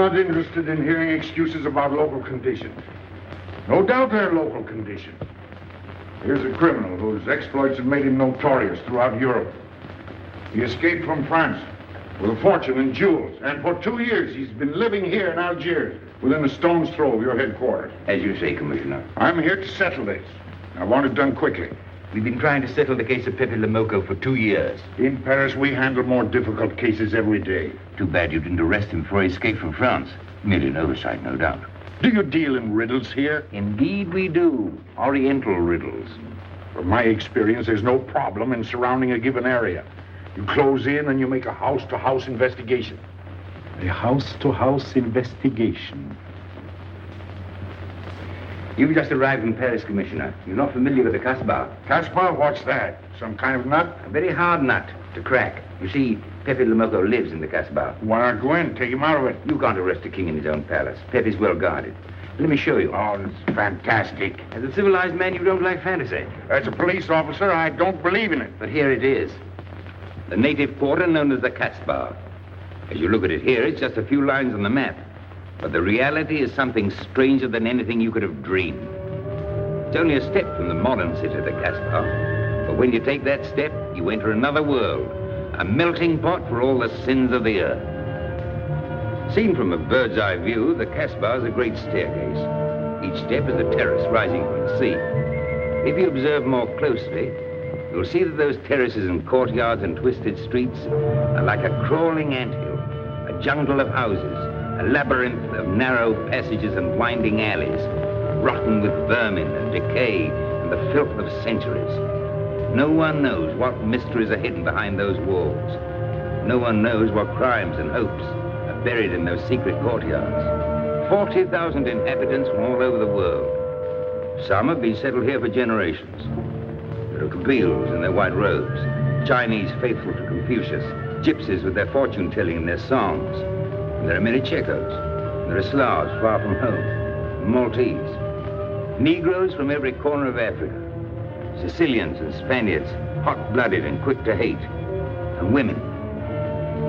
not interested in hearing excuses about local conditions. No doubt they're local conditions. Here's a criminal whose exploits have made him notorious throughout Europe. He escaped from France with a fortune in jewels, and for 2 years he's been living here in Algiers, within a stone's throw of your headquarters. As you say, Commissioner. I'm here to settle this. I want it done quickly. We've been trying to settle the case of Pépé le Moko for 2 years. In Paris, we handle more difficult cases every day. Too bad you didn't arrest him before he escaped from France. Merely an oversight, no doubt. Do you deal in riddles here? Indeed we do. Oriental riddles. From my experience, there's no problem in surrounding a given area. You close in and you make a house-to-house investigation. A house-to-house investigation. You've just arrived in Paris, Commissioner. You're not familiar with the Casbah. Casbah? What's that? Some kind of nut? A very hard nut to crack. You see, Pépé le Moko lives in the Casbah. Why not go in? Take him out of it. You can't arrest a king in his own palace. Pépé's well guarded. Let me show you. Oh, it's fantastic. As a civilized man, you don't like fantasy. As a police officer, I don't believe in it. But here it is. The native quarter known as the Casbah. As you look at it here, it's just a few lines on the map. But the reality is something stranger than anything you could have dreamed. It's only a step from the modern city, the Casbah. But when you take that step, you enter another world, a melting pot for all the sins of the earth. Seen from a bird's eye view, the Casbah is a great staircase. Each step is a terrace rising from the sea. If you observe more closely, you'll see that those terraces and courtyards and twisted streets are like a crawling anthill, a jungle of houses, a labyrinth of narrow passages and winding alleys, rotten with vermin and decay and the filth of centuries. No one knows what mysteries are hidden behind those walls. No one knows what crimes and hopes are buried in those secret courtyards. 40,000 inhabitants from all over the world. Some have been settled here for generations. There are Kabyles in their white robes, Chinese faithful to Confucius, gypsies with their fortune-telling and their songs. And there are many Checos. There are Slavs far from home, Maltese, Negroes from every corner of Africa, Sicilians and Spaniards, hot-blooded and quick to hate, and women.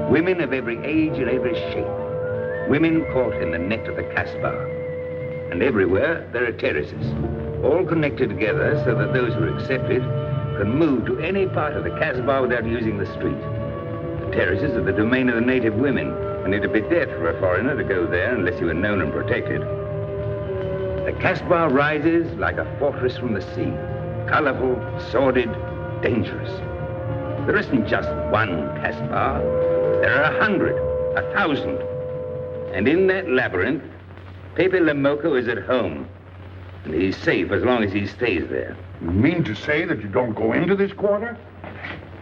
Women of every age and every shape. Women caught in the net of the Casbah. And everywhere there are terraces, all connected together so that those who are accepted can move to any part of the Casbah without using the street. The terraces are the domain of the native women, and it'd be death for a foreigner to go there unless he were known and protected. The Casbah rises like a fortress from the sea, colorful, sordid, dangerous. There isn't just one Casbah. There are 100, 1,000. And in that labyrinth, Pépé le Moko is at home. And he's safe as long as he stays there. You mean to say that you don't go into this quarter?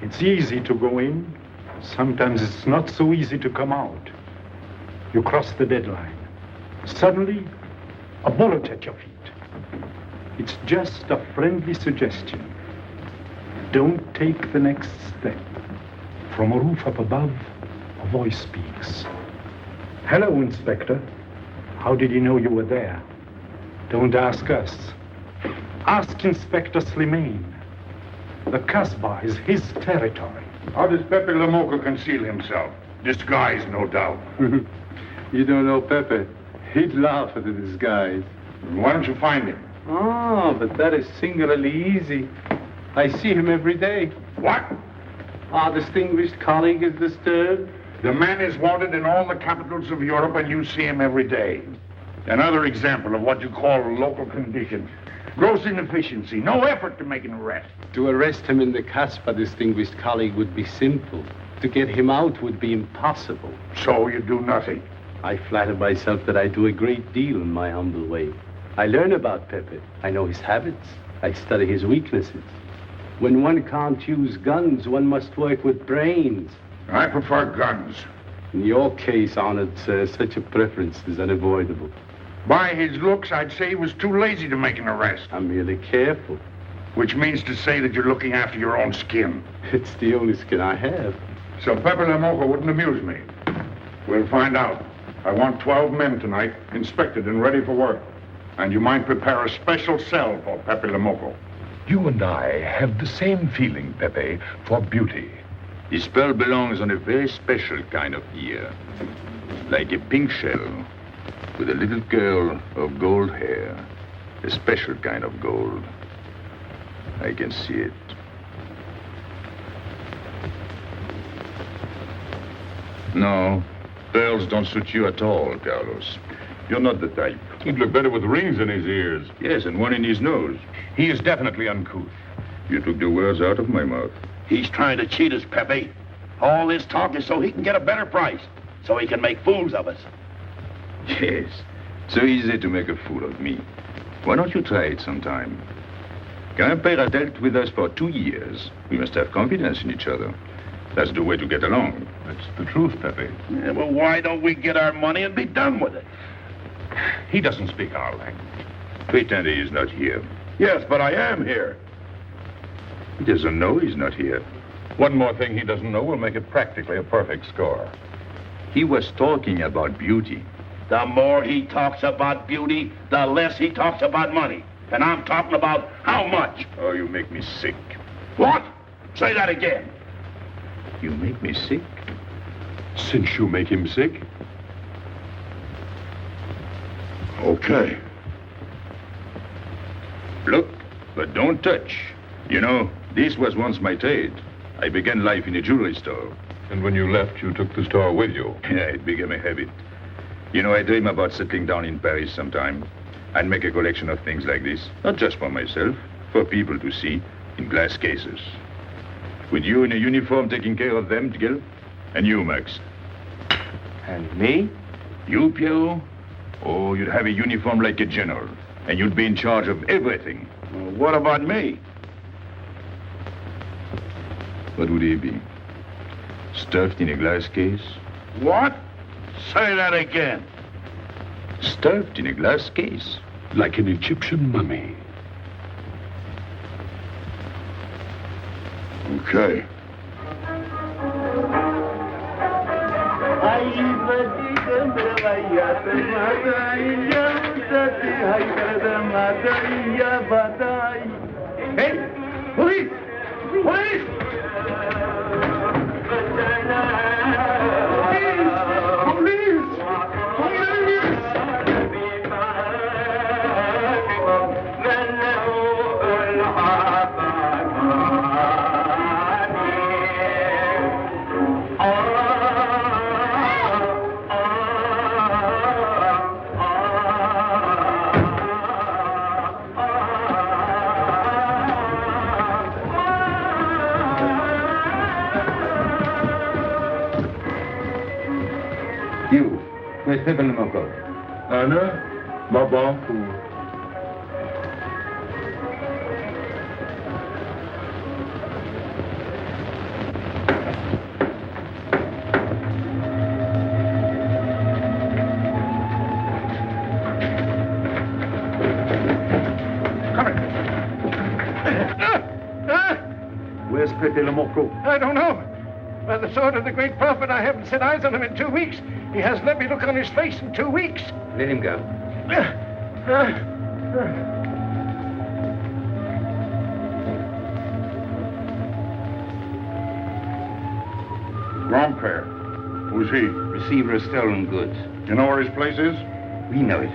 It's easy to go in. Sometimes it's not so easy to come out. You cross the deadline. Suddenly, a bullet at your feet. It's just a friendly suggestion. Don't take the next step. From a roof up above, a voice speaks. Hello, Inspector. How did you know you were there? Don't ask us. Ask Inspector Slimane. The Casbah is his territory. How does Pépé le Moko conceal himself? Disguise, no doubt. You don't know Pépé. He'd laugh at the disguise. Why don't you find him? Oh, but that is singularly easy. I see him every day. What? Our distinguished colleague is disturbed. The man is wanted in all the capitals of Europe, and you see him every day. Another example of what you call local conditions. Gross inefficiency, no effort to make an arrest. To arrest him in the Casbah, distinguished colleague, would be simple. To get him out would be impossible. So you do nothing. I flatter myself that I do a great deal in my humble way. I learn about Pépé. I know his habits. I study his weaknesses. When one can't use guns, one must work with brains. I prefer guns. In your case, honored sir, such a preference is unavoidable. By his looks, I'd say he was too lazy to make an arrest. I'm merely careful. Which means to say that you're looking after your own skin. It's the only skin I have. So Pépé le Moko wouldn't amuse me. We'll find out. I want 12 men tonight, inspected and ready for work. And you might prepare a special cell for Pépé le Moko. You and I have the same feeling, Pépé, for beauty. This pearl belongs on a very special kind of ear. like a pink shell, with a little curl of gold hair, a special kind of gold. I can see it. No, pearls don't suit you at all, Carlos. You're not the type. He'd look better with rings in his ears. Yes, and one in his nose. He is definitely uncouth. You took the words out of my mouth. He's trying to cheat us, Pepe. All this talk is so he can get a better price, so he can make fools of us. Yes, so easy to make a fool of me. Why don't you try it sometime? Grandpère has dealt with us for 2 years. We must have confidence in each other. That's the way to get along. That's the truth, Pepe. Yeah, well, why don't we get our money and be done with it? He doesn't speak our language. Pretend he is not here. Yes, but I am here. He doesn't know he's not here. One more thing he doesn't know will make it practically a perfect score. He was talking about beauty. The more he talks about beauty, the less he talks about money. And I'm talking about how much. Oh, you make me sick. What? Say that again. You make me sick? Since you make him sick? Okay. Look, but don't touch. You know, this was once my trade. I began life in a jewelry store. And when you left, you took the store with you. Yeah, it became a habit. You know, I dream about settling down in Paris sometime and make a collection of things like this. Not just for myself, for people to see in glass cases. With you in a uniform taking care of them, Gil? And you, Max? And me? You, Pierrot? Oh, you'd have a uniform like a general, and you'd be in charge of everything. Well, what about me? What would he be? Stuffed in a glass case? What? Say that again. Stuffed in a glass case? Like an Egyptian mummy. Okay. Hey! Police! Police! You, where's Pépé le Moko? Anna, Baba, Where's Pépé le Moko? I don't know. By the sword of the great prophet, I haven't set eyes on him in 2 weeks. He hasn't let me look on his face in 2 weeks. Let him go. Grandpère. Who's he? Receiver of stolen goods. You know where his place is? We know it.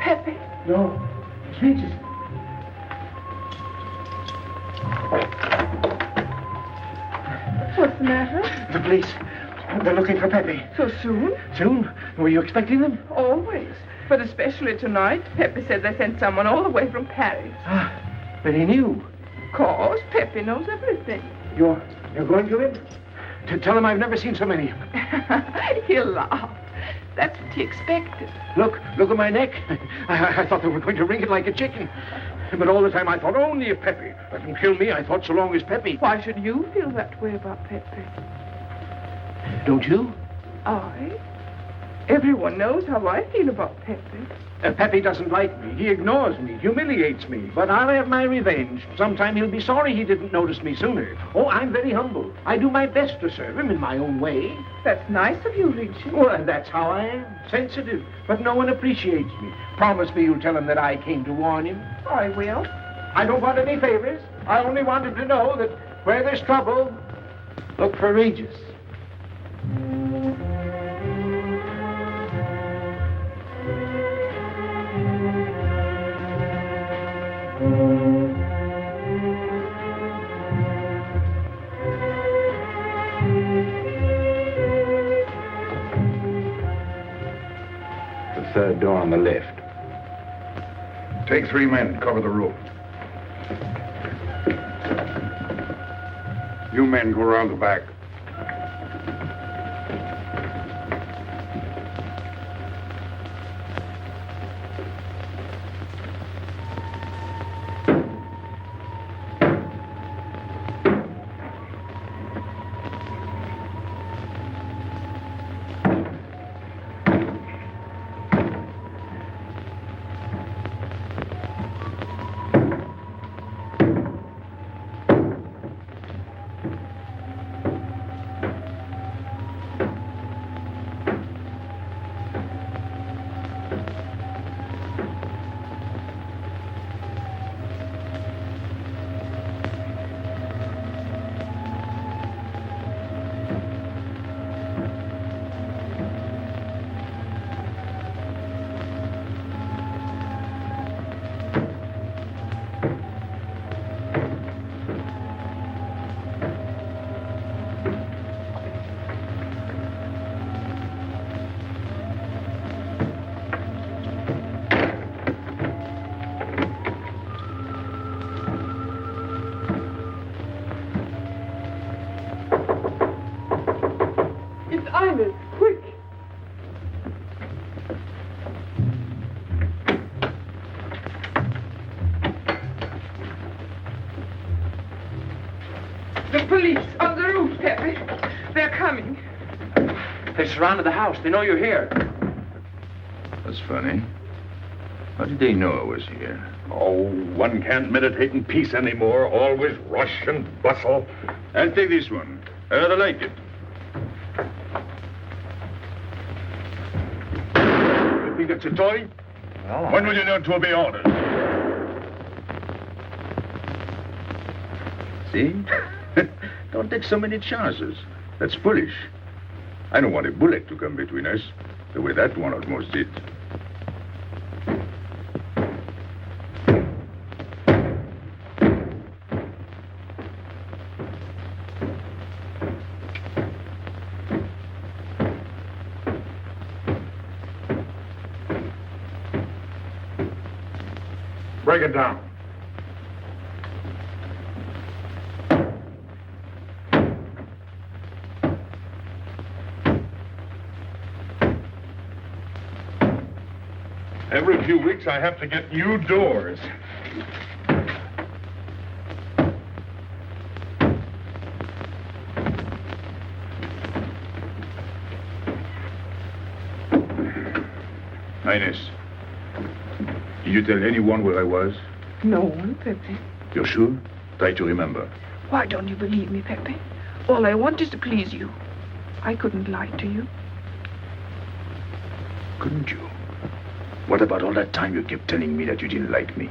Pepe. No. Strangers. What's the matter? The police. They're looking for Pepe. So soon? Soon? Were you expecting them? Always. But especially tonight. Pepe said they sent someone all the way from Paris. Ah, but he knew. Of course, Pepe knows everything. You're going to him? To tell him I've never seen so many. He'll laugh. That's what he expected. Look at my neck. I thought they were going to wring it like a chicken. But all the time I thought only of Pepe. Let them kill me, I thought so long as Pepe. Why should you feel that way about Pepe? Don't you? I? Everyone knows how I feel about Pepe. Pepe doesn't like me. He ignores me, humiliates me. But I'll have my revenge. Sometime he'll be sorry he didn't notice me sooner. Oh, I'm very humble. I do my best to serve him in my own way. That's nice of you, Richard. Well, and that's how I am. Sensitive. But no one appreciates me. Promise me you'll tell him that I came to warn him. I will. I don't want any favors. I only want him to know that where there's trouble, look for Regis. The third door on the left. Take 3 men, cover the room. You men go around the back. The police on the roof, Pepe. They're coming. They surrounded the house. They know you're here. That's funny. How did they know I was here? Oh, one can't meditate in peace anymore. Always rush and bustle. I'll take this one. I rather like it. You think it's a toy? Well, When will you learn to obey orders? See? Don't take so many chances. That's foolish. I don't want a bullet to come between us, the way that one almost did. Break it down. Every few weeks, I have to get new doors. Highness, did you tell anyone where I was? No one, Pepe. You're sure? Try to remember. Why don't you believe me, Pepe? All I want is to please you. I couldn't lie to you. Couldn't you? What about all that time you kept telling me that you didn't like me?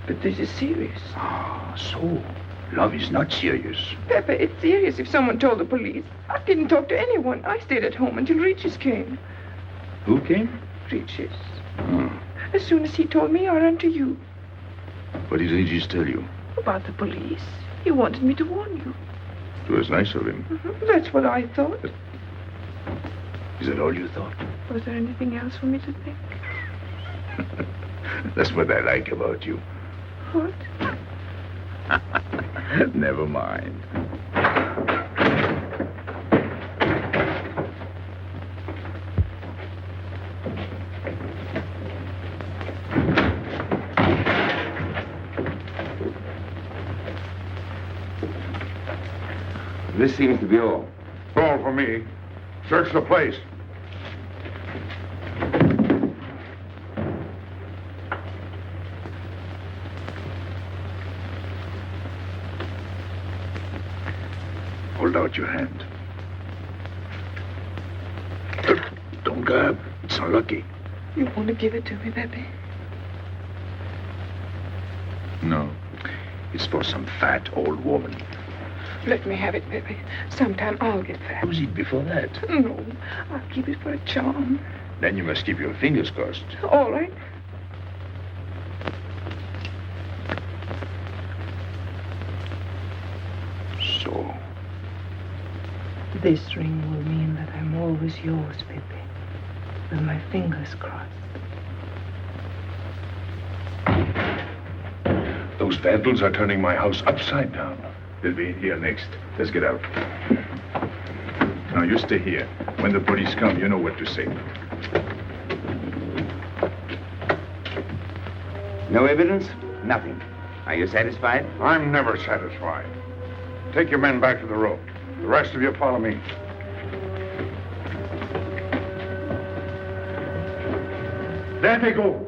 But this is serious. Ah, so love is not serious. Pepe, it's serious if someone told the police. I didn't talk to anyone. I stayed at home until Regis came. Who came? Regis. Oh. As soon as he told me, I ran to you. What did Regis tell you? About the police. He wanted me to warn you. It was nice of him. That's what I thought. Is that all you thought? Was there anything else for me to think? That's what I like about you. What? Never mind. This seems to be all. All for me. Search the place. out your hand. Don't grab. It's unlucky. You want to give it to me, Pépé? No. It's for some fat old woman. Let me have it, Pépé. Sometime I'll get fat. Use it before that. No, I'll keep it for a charm. Then you must keep your fingers crossed. All right. So. This ring will mean that I'm always yours, Pépé. With my fingers crossed. Those vandals are turning my house upside down. They'll be in here next. Let's get out. Now, you stay here. When the police come, you know what to say. No evidence? Nothing. Are you satisfied? I'm never satisfied. Take your men back to the road. The rest of you follow me. There they go.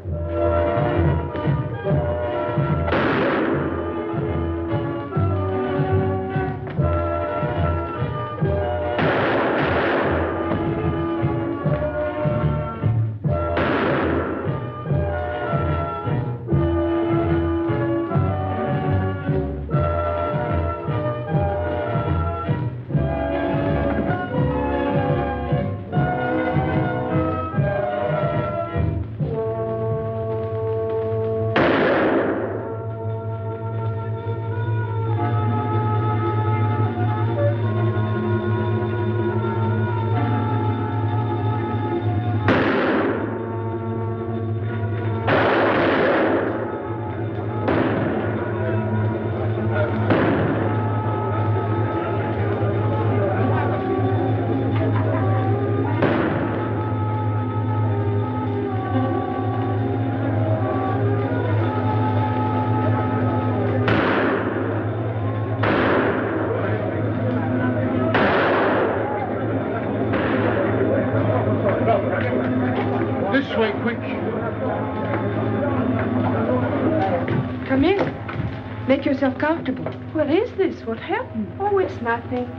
Come in. Make yourself comfortable. What is this? What happened? Oh, it's nothing.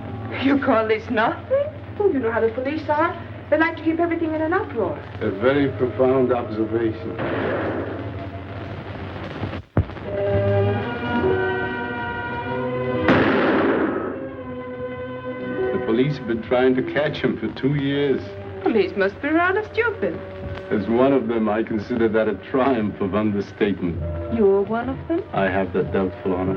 You call this nothing? Oh, you know how the police are. They like to keep everything in an uproar. A very profound observation. The police have been trying to catch him for 2 years. Police must be rather stupid. As one of them, I consider that a triumph of understatement. You're one of them? I have that doubtful honor.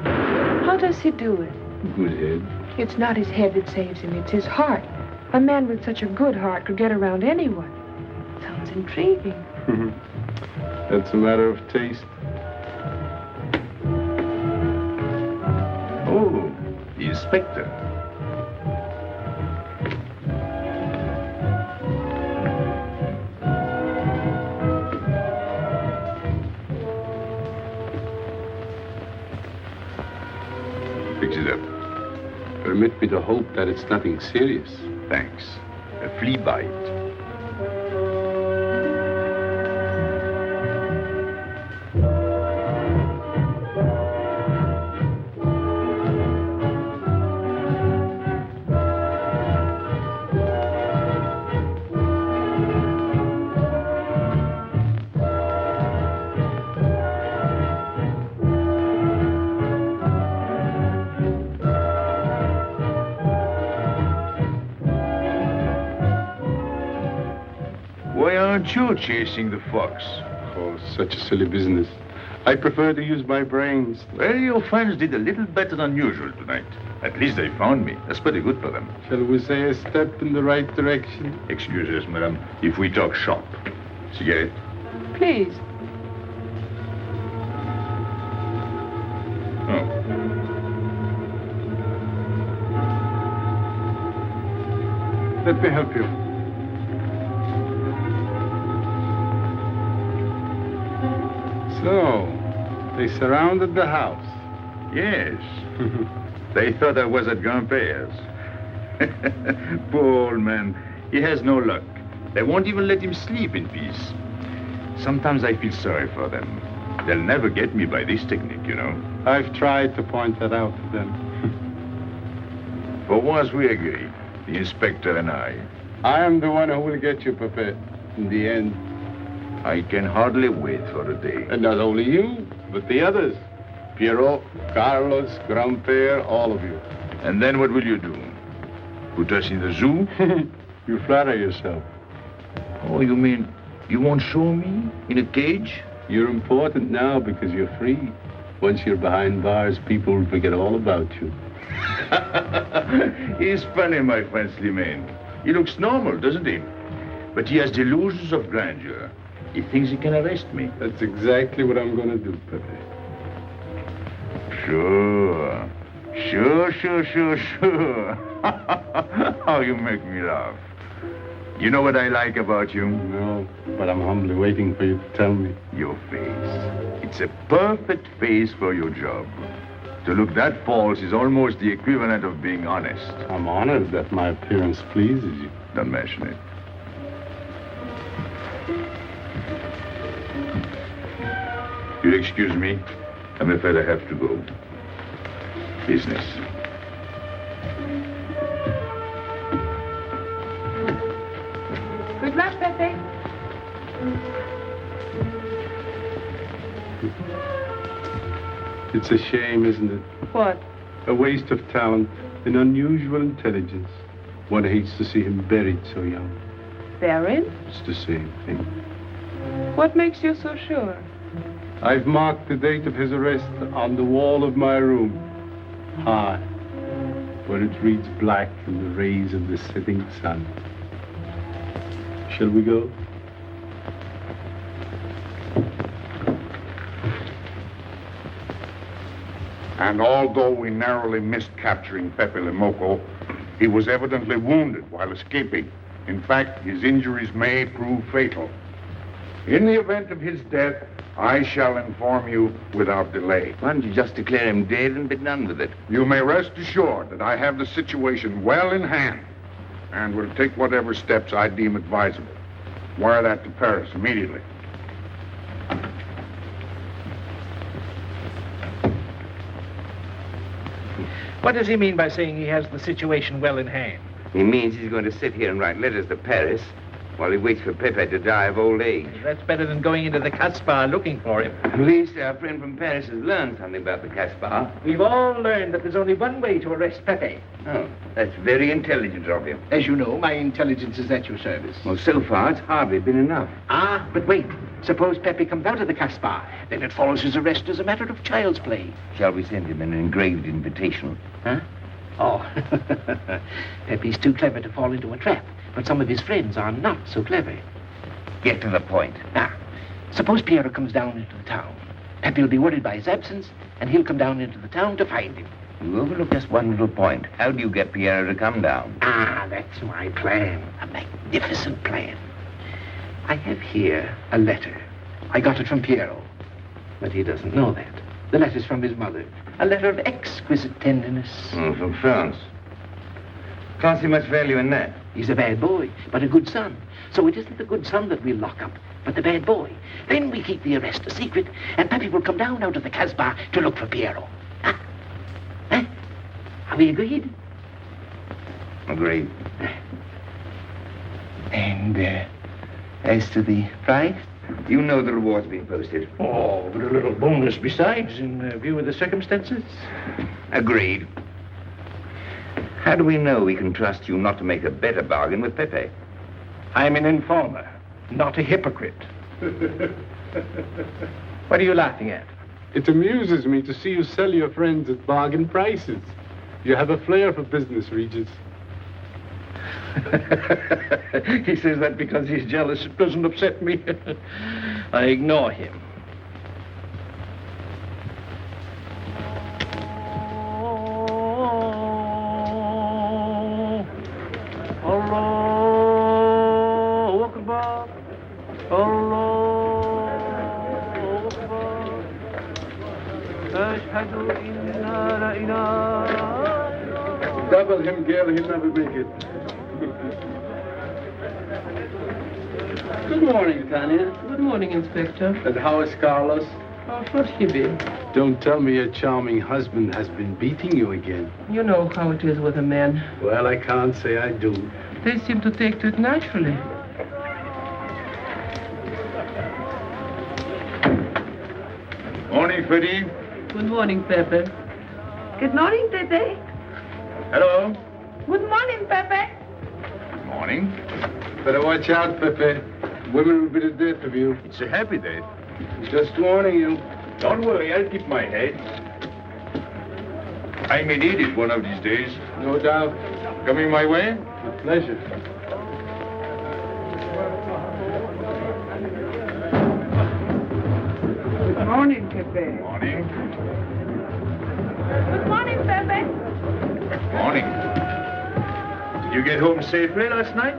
How does he do it? Good head. It's not his head that saves him, it's his heart. A man with such a good heart could get around anyone. Sounds intriguing. That's a matter of taste. Oh, the inspector. Fix it up. Permit me to hope that it's nothing serious. Thanks. A flea bite. Why aren't you chasing the fox? Oh, such a silly business. I prefer to use my brains. Well, your friends did a little better than usual tonight. At least they found me. That's pretty good for them. Shall we say a step in the right direction? Excuse us, madame, if we talk shop. Cigarette? Please. Oh. Let me help you. So, they surrounded the house. Yes. They thought I was at Grandpère's. Poor old man. He has no luck. They won't even let him sleep in peace. Sometimes I feel sorry for them. They'll never get me by this technique, you know. I've tried to point that out to them. For once we agree, the inspector and I. I am the one who will get you, Pépé, in the end. I can hardly wait for the day. And not only you, but the others. Pierrot, Carlos, Grandpère, all of you. And then what will you do? Put us in the zoo? You flatter yourself. Oh, you mean you won't show me in a cage? You're important now because you're free. Once you're behind bars, people will forget all about you. He's funny, my friend Slimane. He looks normal, doesn't he? But he has delusions of grandeur. He thinks he can arrest me. That's exactly what I'm going to do, Pépé. Sure. Sure. How you make me laugh. You know what I like about you? No, but I'm humbly waiting for you to tell me. Your face. It's a perfect face for your job. To look that false is almost the equivalent of being honest. I'm honored that my appearance pleases you. Don't mention it. You'll excuse me. I'm afraid I have to go. Business. Good luck, Pépé. It's a shame, isn't it? What? A waste of talent, an unusual intelligence. One hates to see him buried so young. Buried? It's the same thing. What makes you so sure? I've marked the date of his arrest on the wall of my room. High, where it reads black in the rays of the setting sun. Shall we go? And although we narrowly missed capturing Pépé le Moko, he was evidently wounded while escaping. In fact, his injuries may prove fatal. In the event of his death, I shall inform you without delay. Why don't you just declare him dead and be done with it? You may rest assured that I have the situation well in hand and will take whatever steps I deem advisable. Wire that to Paris immediately. What does he mean by saying he has the situation well in hand? He means he's going to sit here and write letters to Paris while he waits for Pépé to die of old age. That's better than going into the Casbah looking for him. At least our friend from Paris has learned something about the Casbah. We've all learned that there's only one way to arrest Pépé. Oh, that's very intelligent of you. As you know, my intelligence is at your service. Well, so far, it's hardly been enough. Ah, but wait. Suppose Pépé comes out of the Casbah. Then it follows his arrest as a matter of child's play. Shall we send him an engraved invitation? Huh? Oh, Pépé's too clever to fall into a trap, but some of his friends are not so clever. Get to the point. Now, suppose Pierre comes down into the town. Pépé will be worried by his absence, and he'll come down into the town to find him. You overlook just one little point. How do you get Pierre to come down? Ah, that's my plan. A magnificent plan. I have here a letter. I got it from Pierrot, but he doesn't know that. The letter's from his mother. A letter of exquisite tenderness. Oh, from France. Can't see much value in that. He's a bad boy, but a good son. So it isn't the good son that we'll lock up, but the bad boy. Then we keep the arrest a secret, and Pépé will come down out of the Casbah to look for Pierrot. Huh? Huh? Are we agreed? Agreed. And, as to the prize? You know the reward's been posted. Oh, but a little bonus besides, in view of the circumstances. Agreed. How do we know we can trust you not to make a better bargain with Pépé? I'm an informer, not a hypocrite. What are you laughing at? It amuses me to see you sell your friends at bargain prices. You have a flair for business, Regis. He says that because he's jealous. It doesn't upset me. I ignore him. Allahu Akbar. Allahu Akbar. Ashhadu inna la ilaha. Double him, Gail. He'll never make it. Good morning, Tanya. Good morning, Inspector. And how is Carlos? Of course he will. Don't tell me your charming husband has been beating you again. You know how it is with a man. Well, I can't say I do. They seem to take to it naturally. Morning, Freddie. Good morning, Pépé. Good morning, Pépé. Hello. Good morning, Pépé. Morning. Better watch out, Pepe. Women will be the death of you. It's a happy day. Just warning you. Don't worry, I'll keep my head. I may need it one of these days. No doubt. Coming my way? With pleasure. Good morning, Pépé. Morning. Good morning, Pépé. Morning. Did you get home safely last night?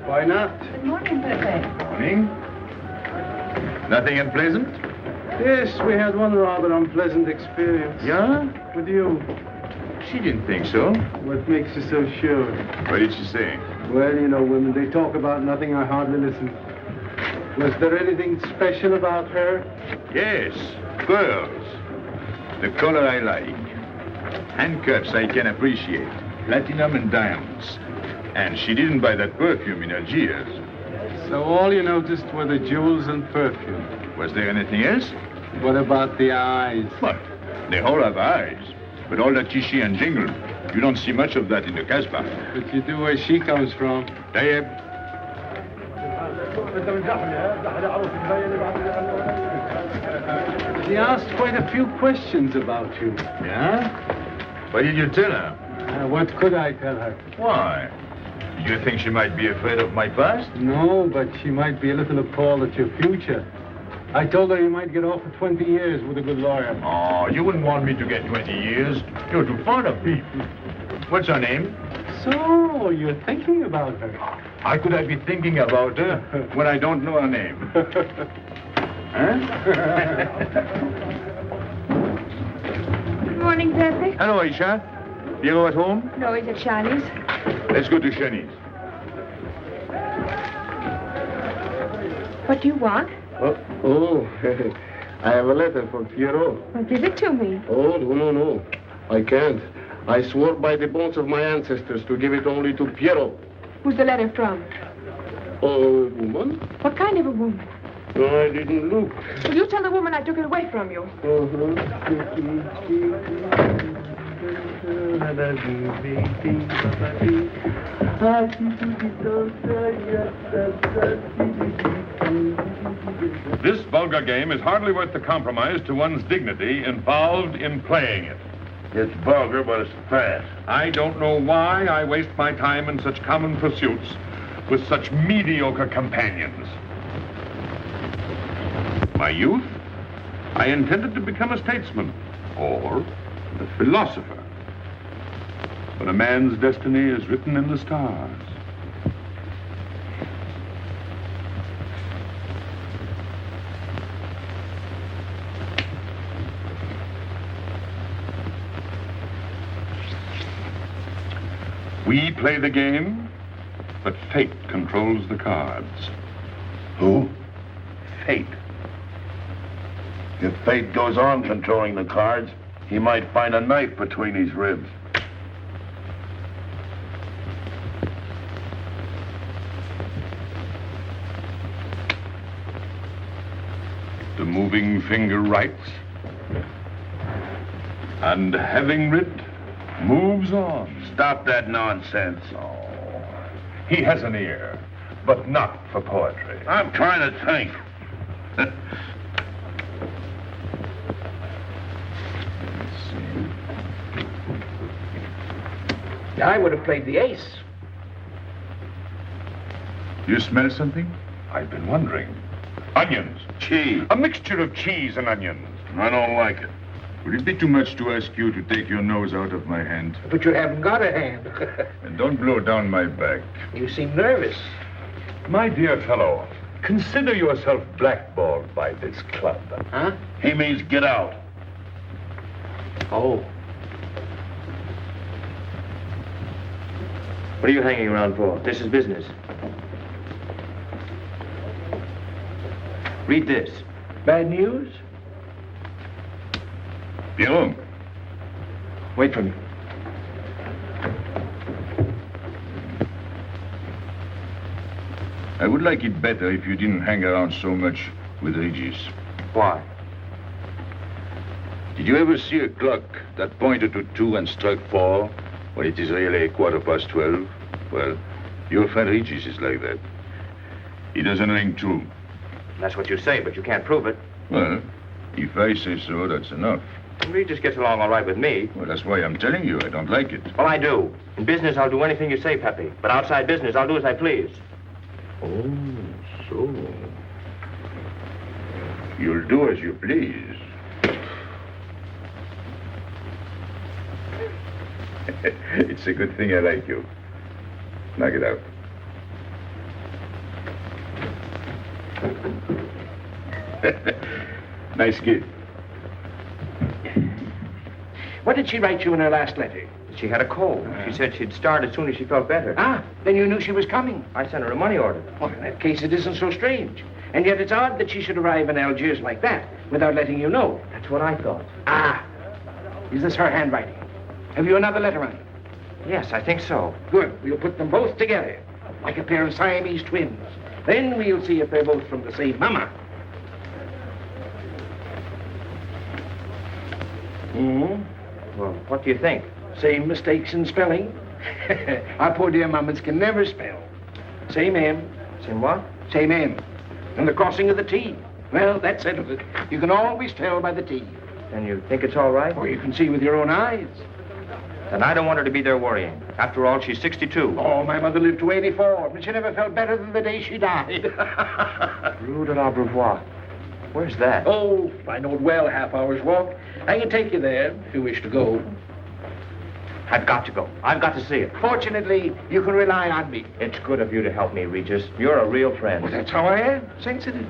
Why not? Good morning, Pépé. Morning. Nothing unpleasant? Yes, we had one rather unpleasant experience. Yeah? With you. She didn't think so. What makes you so sure? What did she say? Well, you know, women, they talk about nothing. I hardly listen. Was there anything special about her? Yes, pearls. The color I like. Handcuffs I can appreciate. Platinum and diamonds. And she didn't buy that perfume in Algiers. So all you noticed were the jewels and perfume. Was there anything else? What about the eyes? What? They all have eyes. But all that chichi and jingle, you don't see much of that in the Casbah. But you do where she comes from. Tayyib. She asked quite a few questions about you. Yeah? What did you tell her? What could I tell her? Why? Did you think she might be afraid of my past? No, but she might be a little appalled at your future. I told her you might get off for 20 years with a good lawyer. Oh, you wouldn't want me to get 20 years. You're too fond of me. What's her name? So, you're thinking about her. How could I be thinking about her when I don't know her name? Huh? Good morning, Pépé. Hello, Aisha. Piero at home? No, he's at Shani's. Let's go to Shani's. What do you want? Oh, I have a letter for Piero. Well, give it to me. Oh, no. I can't. I swore by the bones of my ancestors to give it only to Piero. Who's the letter from? Oh, woman? What kind of a woman? No, I didn't look. Will you tell the woman I took it away from you? This vulgar game is hardly worth the compromise to one's dignity involved in playing it. It's vulgar, but it's fast. I don't know why I waste my time in such common pursuits with such mediocre companions. My youth, I intended to become a statesman or a philosopher. But a man's destiny is written in the stars. We play the game, but fate controls the cards. Who? Fate. If fate goes on controlling the cards, he might find a knife between his ribs. The moving finger writes, and having writ, moves on. Stop that nonsense. Oh, he has an ear, but not for poetry. I'm trying to think. I would have played the ace. You smell something? I've been wondering. Onions. Cheese. A mixture of cheese and onions. I don't like it. Would it be too much to ask you to take your nose out of my hand? But you haven't got a hand. And don't blow down my back. You seem nervous. My dear fellow, consider yourself blackballed by this club. Huh? He means get out. Oh. What are you hanging around for? This is business. Read this. Bad news? Pierrot. Wait for me. I would like it better if you didn't hang around so much with Regis. Why? Did you ever see a clock that pointed to 2 and struck 4 when it is really 12:15? Well, your friend Regis is like that. He doesn't ring 2. That's what you say, but you can't prove it. Well, if I say so, that's enough. Regis gets along all right with me. Well, that's why I'm telling you I don't like it. Well, I do. In business, I'll do anything you say, Pepe. But outside business, I'll do as I please. Oh, so. You'll do as you please. It's a good thing I like you. Knock it out. Nice kid. What did she write you in her last letter? She had a cold. She said she'd start as soon as she felt better. Ah, then you knew she was coming. I sent her a money order. Well, in that case, it isn't so strange. And yet it's odd that she should arrive in Algiers like that without letting you know. That's what I thought. Ah, is this her handwriting? Have you another letter on it? Yes, I think so. Good. We'll put them both together, like a pair of Siamese twins. Then we'll see if they're both from the same mama. Well, what do you think? Same mistakes in spelling. Our poor dear mamas can never spell. Same M. Same what? Same M. And the crossing of the T. Well, that settles it. You can always tell by the T. Then you think it's all right? Or you can see with your own eyes. Then I don't want her to be there worrying. After all, she's 62. Oh, my mother lived to 84, but she never felt better than the day she died. Rue de l'Abreuvoir. Where's that? Oh, I know it well, half hour's walk. I can take you there if you wish to go. I've got to go. I've got to see it. Fortunately, you can rely on me. It's good of you to help me, Regis. You're a real friend. Well, that's how I am. Sensitive.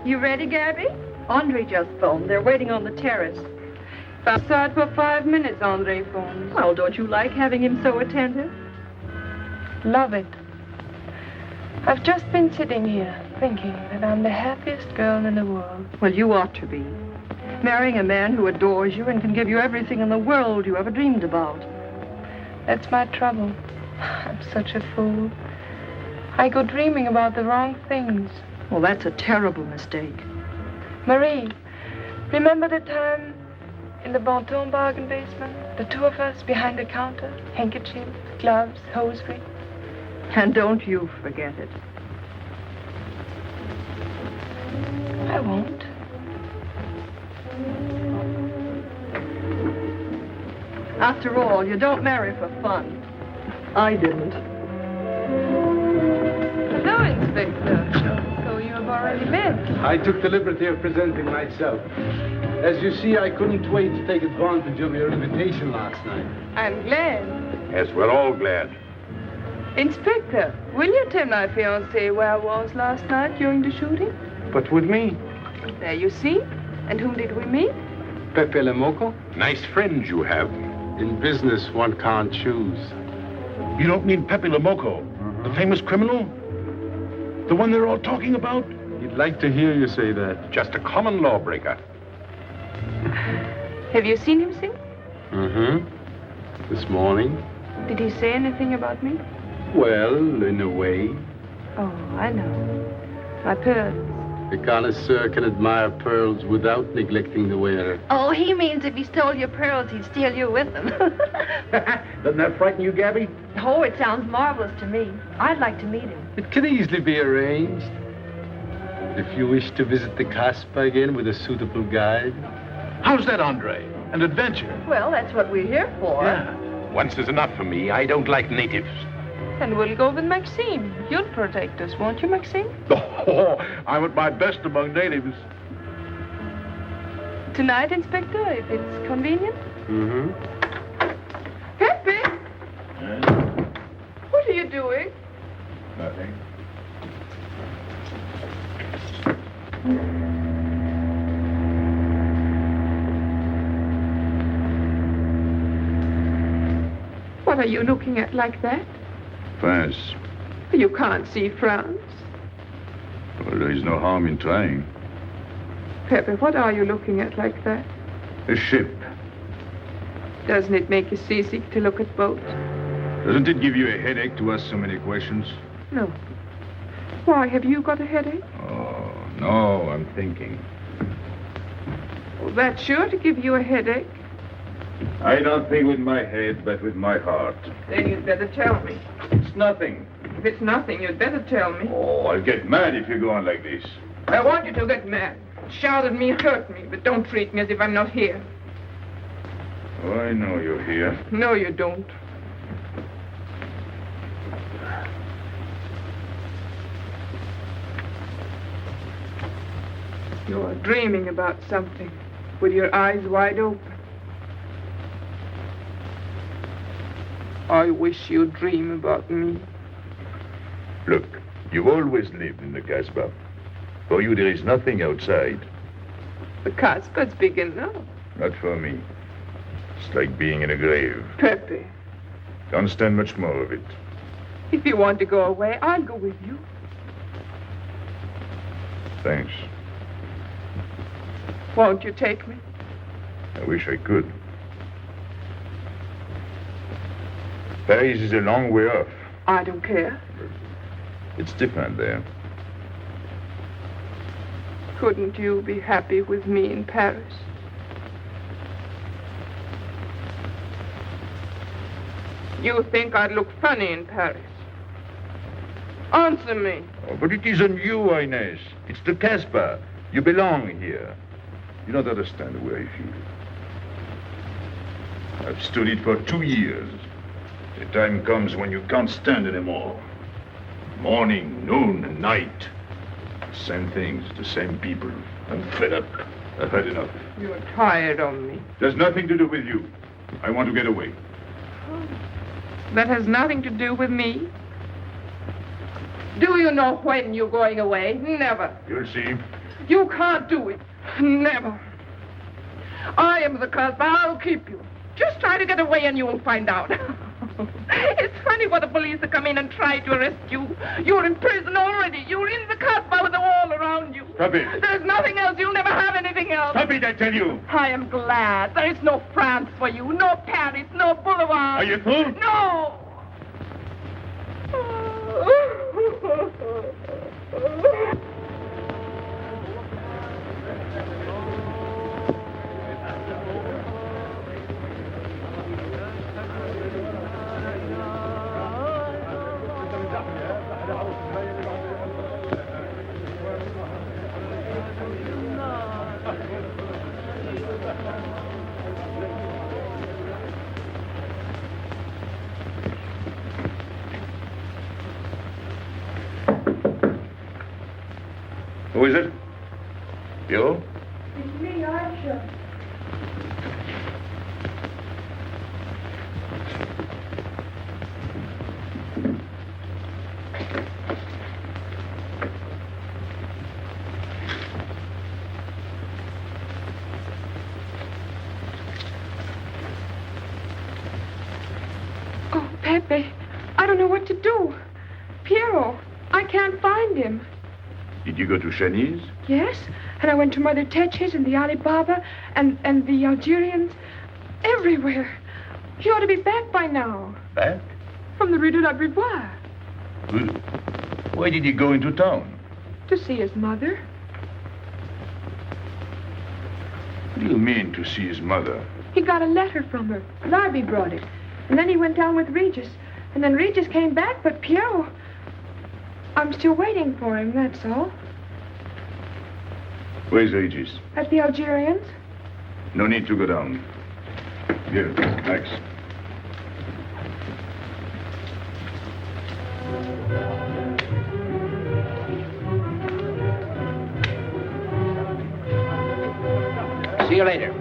You ready, Gabby? Andre just phoned. They're waiting on the terrace. Outside for 5 minutes, Andre phones. Well, don't you like having him so attentive? Love it. I've just been sitting here thinking that I'm the happiest girl in the world. Well, you ought to be. Marrying a man who adores you and can give you everything in the world you ever dreamed about. That's my trouble. I'm such a fool. I go dreaming about the wrong things. Well, that's a terrible mistake. Marie, remember the time in the Bonton bargain basement? The two of us behind the counter, handkerchiefs, gloves, hosiery. And don't you forget it. I won't. After all, you don't marry for fun. I didn't. Hello, Inspector. So you have already met. I took the liberty of presenting myself. As you see, I couldn't wait to take advantage of your invitation last night. I'm glad. Yes, we're all glad. Inspector, will you tell my fiancé where I was last night during the shooting? But with me, There you see. And whom did we meet? Pépé le Moko. Nice friends you have. In business, one can't choose. You don't mean Pépé le Moko, the famous criminal? The one they're all talking about? You'd like to hear you say that. Just a common lawbreaker. Have you seen him since? Mm-hmm. This morning. Did he say anything about me? Well, in a way. Oh, I know. My pearls. The connoisseur can admire pearls without neglecting the wearer. Oh, he means if he stole your pearls, he'd steal you with them. Doesn't that frighten you, Gabby? Oh, it sounds marvelous to me. I'd like to meet him. It can easily be arranged. If you wish to visit the Casbah again with a suitable guide. How's that, Andre? An adventure? Well, that's what we're here for. Yeah. Once is enough for me. I don't like natives. And we'll go with Maxime. You'll protect us, won't you, Maxime? Oh, I'm at my best among natives. Tonight, Inspector, if it's convenient. Mm-hmm. Pepe! What are you doing? Nothing. What are you looking at like that? France. You can't see France. Well, there is no harm in trying. Pépé, what are you looking at like that? A ship. Doesn't it make you seasick to look at boats? Doesn't it give you a headache to ask so many questions? No. Why, have you got a headache? Oh, no, I'm thinking. Well, that's sure to give you a headache. I don't think with my head, but with my heart. Then you'd better tell me. It's nothing. If it's nothing, you'd better tell me. Oh, I'll get mad if you go on like this. I want you to get mad. Shout at me, hurt me, but don't treat me as if I'm not here. Oh, I know you're here. No, you don't. You're dreaming about something with your eyes wide open. I wish you'd dream about me. Look, you've always lived in the Casbah. For you, there is nothing outside. The Casbah's big enough. Not for me. It's like being in a grave. Pépé, Can't stand much more of it. if you want to go away, I'll go with you. Thanks. Won't you take me? I wish I could. Paris is a long way off. I don't care. It's different there. Couldn't you be happy with me in Paris? You think I'd look funny in Paris? Answer me. Oh, but it isn't you, Inez. It's the Casbah. You belong here. You don't understand the way I feel. I've stood it for 2 years. The time comes when you can't stand anymore. Morning, noon, and night. Same things, the same people. I'm fed up. I've had enough. You're tired of me. There's nothing to do with you. I want to get away. That has nothing to do with me. Do you know when you're going away? Never. You'll see. You can't do it. Never. I am the Casbah. I'll keep you. Just try to get away and you'll find out. It's funny what the police have come in and tried to arrest you. You're in prison already. You're in the Casbah with the wall around you. Stop it. There's nothing else. You'll never have anything else. Stop it, I tell you. I am glad. There is no France for you. No Paris. No Boulevard. Are you through? No. Who is it? You? It's me, Archer. Oh, Pépé, I don't know what to do. Piero, I can't find him. Did you go to Chinese? Yes, and I went to Mother Tetch's and the Alibaba and the Algerians. Everywhere. He ought to be back by now. Back? From the Rue de la Brivoire. Why did he go into town? To see his mother. What do you mean, to see his mother? He got a letter from her. Larby brought it. And then he went down with Regis. And then Regis came back, but Piero... I'm still waiting for him, that's all. Where's Regis? At the Algerians. No need to go down. Here, Max. See you later.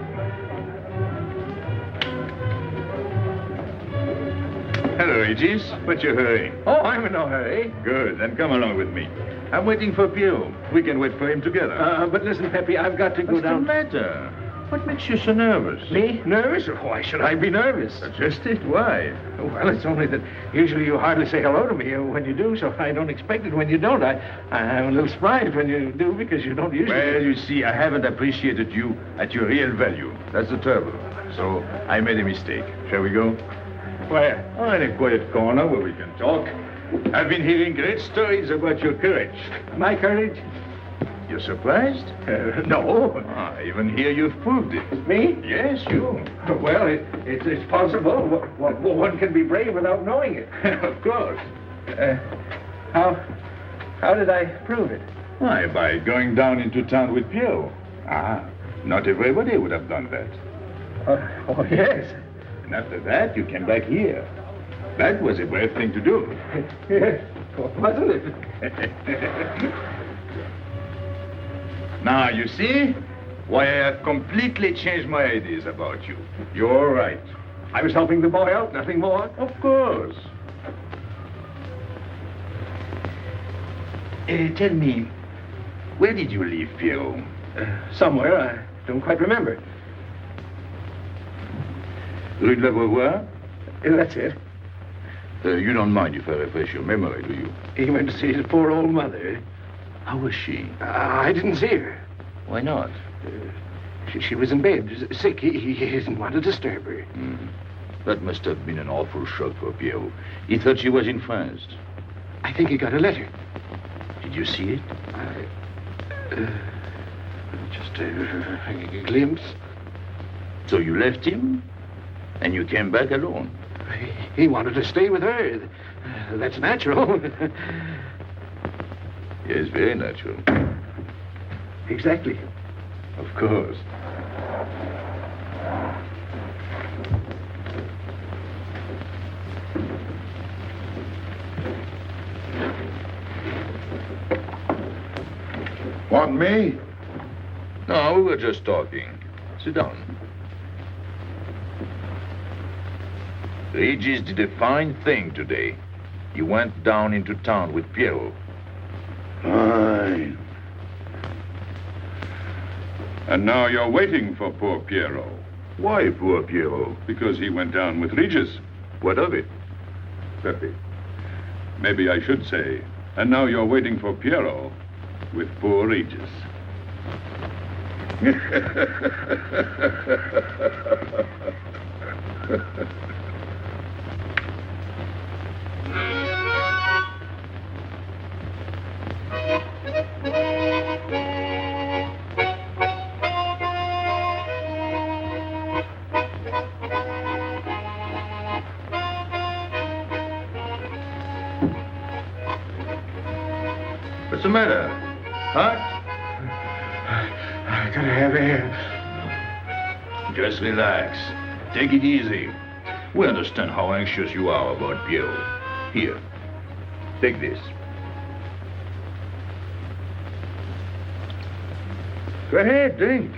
Hello, Regis. What's your hurry? Oh, I'm in no hurry. Good, then come along with me. I'm waiting for Piero. We can wait for him together. But listen, Pepe, I've got to go What's down. the matter? What makes you so nervous? Me? Nervous? Why should I be nervous? Just it. Why? Well, it's only that usually you hardly say hello to me when you do, so I don't expect it when you don't. I'm a little surprised when you do because you don't usually... Well, you see, I haven't appreciated you at your real value. That's the trouble. So I made a mistake. Shall we go? Where? Oh, in a quiet corner where we can talk. I've been hearing great stories about your courage. My courage? You're surprised? No. I even hear you've proved it. Me? Yes, you. Well, it's possible. One can be brave without knowing it. Of course. How did I prove it? Why, by going down into town with Pierrot. Not everybody would have done that. Oh, yes. And after that, you came back here. That was a brave thing to do. Yes, wasn't it? Now, you see why I have completely changed my ideas about you. You're right. I was helping the boy out, nothing more. Of course. Tell me, where did you leave Pierrot? Somewhere, I don't quite remember. Rue de la Beauvoir? That's it. You don't mind if I refresh your memory, do you? He went to see his poor old mother. How was she? I didn't see her. Why not? She was in bed, sick. He didn't want to disturb her. That must have been an awful shock for Pierrot. He thought she was in France. I think he got a letter. Did you see it? Just a glimpse. So you left him, and you came back alone? He wanted to stay with her. That's natural. Yes, very natural. Exactly. Of course. Want me? No, we were just talking. Sit down. Regis did a fine thing today. He went down into town with Pierrot. Fine. And now you're waiting for poor Pierrot. Why poor Pierrot? Because he went down with Regis. What of it? Pepe, maybe I should say, and now you're waiting for Pierrot with poor Regis. What's the matter? Hot? I gotta have air. Just relax. Take it easy. We understand how anxious you are about Pierrot. Here, take this. Go ahead, drink.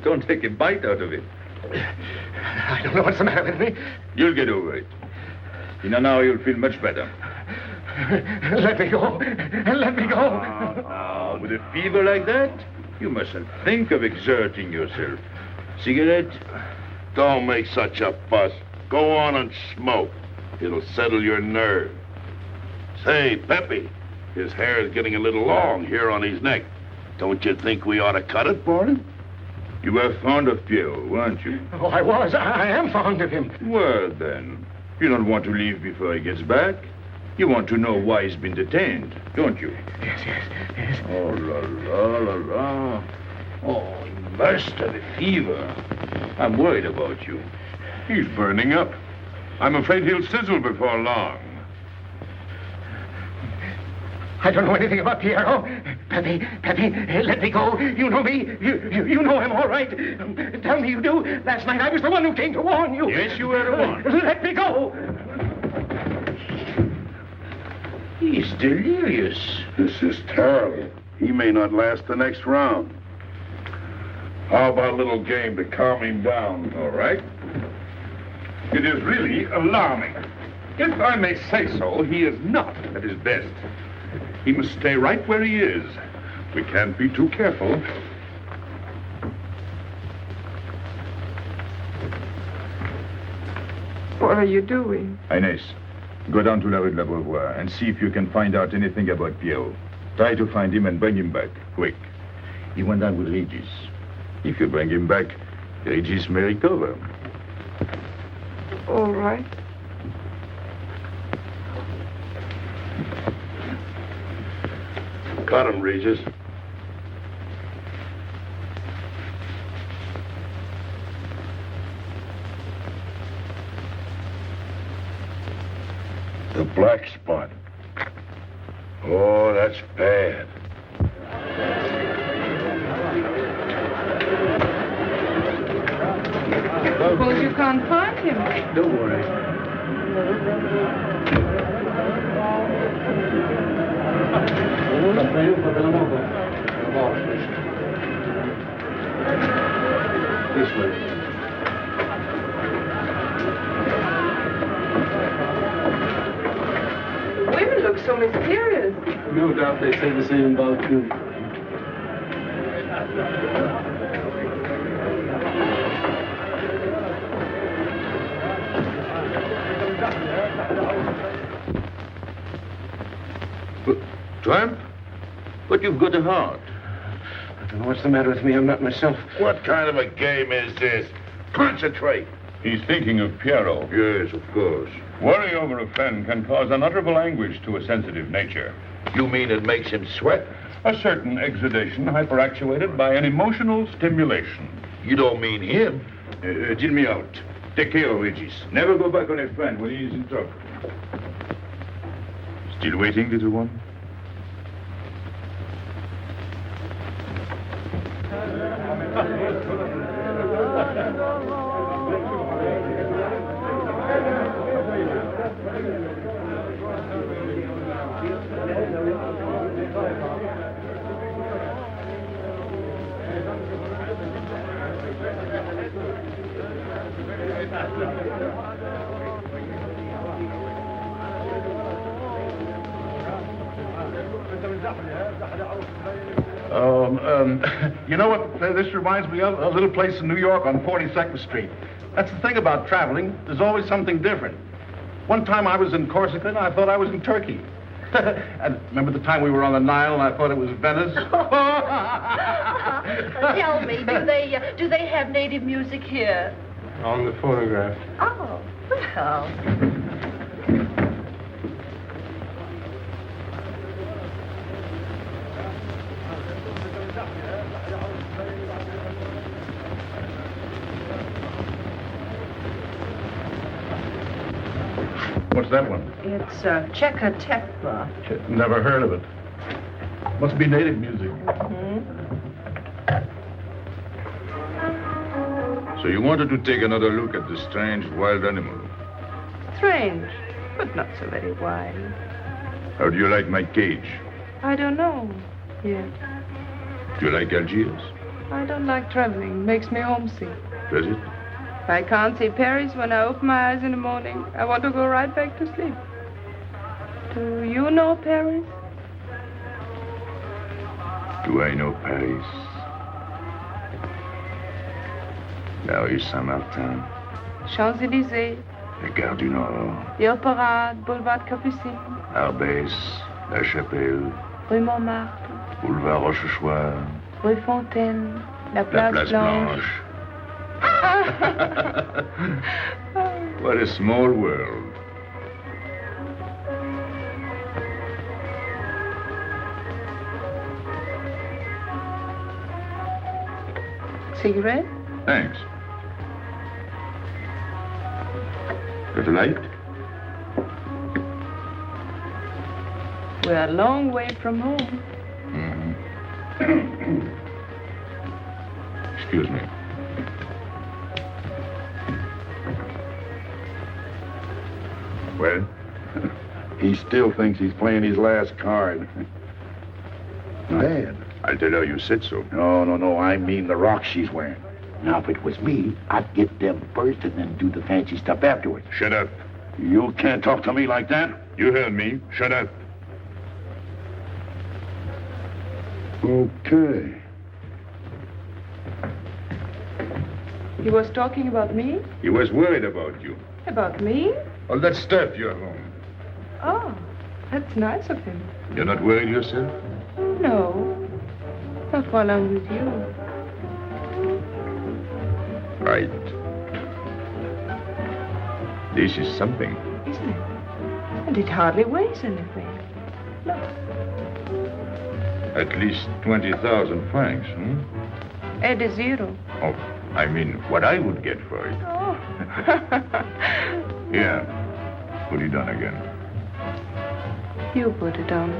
Don't take a bite out of it. I don't know what's the matter with me. You'll get over it. In an hour, you'll feel much better. Let me go. Let me go. With a fever like that, you mustn't think of exerting yourself. Cigarette? Don't make such a fuss. Go on and smoke. It'll settle your nerve. Say, Pepe, his hair is getting a little long here on his neck. Don't you think we ought to cut it for him? You were fond of Pierrot, weren't you? Oh, I was. I am fond of him. Well, then, you don't want to leave before he gets back. You want to know why he's been detained, don't you? Yes. Oh, la. Oh, he must have a fever. I'm worried about you. He's burning up. I'm afraid he'll sizzle before long. I don't know anything about Pierrot. Pepe, let me go. You know me. You know him all right. Tell me you do. Last night I was the one who came to warn you. Yes, you were the one. Let me go. He's delirious. This is terrible. He may not last the next round. How about a little game to calm him down? All right. It is really alarming. If I may say so, he is not at his best. He must stay right where he is. We can't be too careful. What are you doing? Inés, go down to La Rue de la Beauvoir and see if you can find out anything about Pierrot. Try to find him and bring him back, quick. He went down with Regis. If you bring him back, Regis may recover. All right. Got him, Regis. The black spot. Oh, that's bad. Suppose you can't find him. Don't worry. This way. Women look so mysterious. No doubt they say the same about you. Tramp? But you've got a heart. I don't know what's the matter with me. I'm not myself. What kind of a game is this? Concentrate. He's thinking of Pierrot. Yes, of course. Worry over a friend can cause unutterable anguish to a sensitive nature. You mean it makes him sweat? A certain exudation hyperactuated by an emotional stimulation. You don't mean him? Deal me out. Take care of Regis. Never go back on a friend when he is in trouble. Still waiting, little one? You know what this reminds me of? A little place in New York on 42nd Street. That's the thing about traveling. There's always something different. One time I was in Corsica and I thought I was in Turkey. And remember the time we were on the Nile and I thought it was Venice? Tell me, do they have native music here? On the phonograph. Oh, well. What's that one? It's Cheka Tekla. Never heard of it. Must be native music. So you wanted to take another look at the strange wild animal. Strange, but not so very wild. How do you like my cage? I don't know yet. Do you like Algiers? I don't like traveling. Makes me homesick. Does it? If I can't see Paris when I open my eyes in the morning, I want to go right back to sleep. Do you know Paris? Do I know Paris? La rue Saint-Martin. Champs-Élysées, La Gare du Nord. the Opéra, Boulevard Capucine, Arbès, La Chapelle, Rue Montmartre, Boulevard Rochechouart, Rue Fontaine, la La Place, Place Blanche. Blanche. What a small world. Cigarette? Thanks. Got a light? We're a long way from home. Excuse me. Well, he still thinks he's playing his last card. Bad. I'll tell her you said so. No. I mean the rock she's wearing. Now, if it was me, I'd get them first and then do the fancy stuff afterwards. Shut up. You can't talk to me like that. You heard me. Shut up. Okay. He was talking about me? He was worried about you. About me? All that stuff you have on. Oh, that's nice of him. You're not worried yourself? No, not while I'm with you. Right. This is something. Isn't it? And it hardly weighs anything. Look. At least 20,000 francs, hmm? Add a zero. Oh, I mean, what I would get for it. Oh. Here, put it on again. You put it on.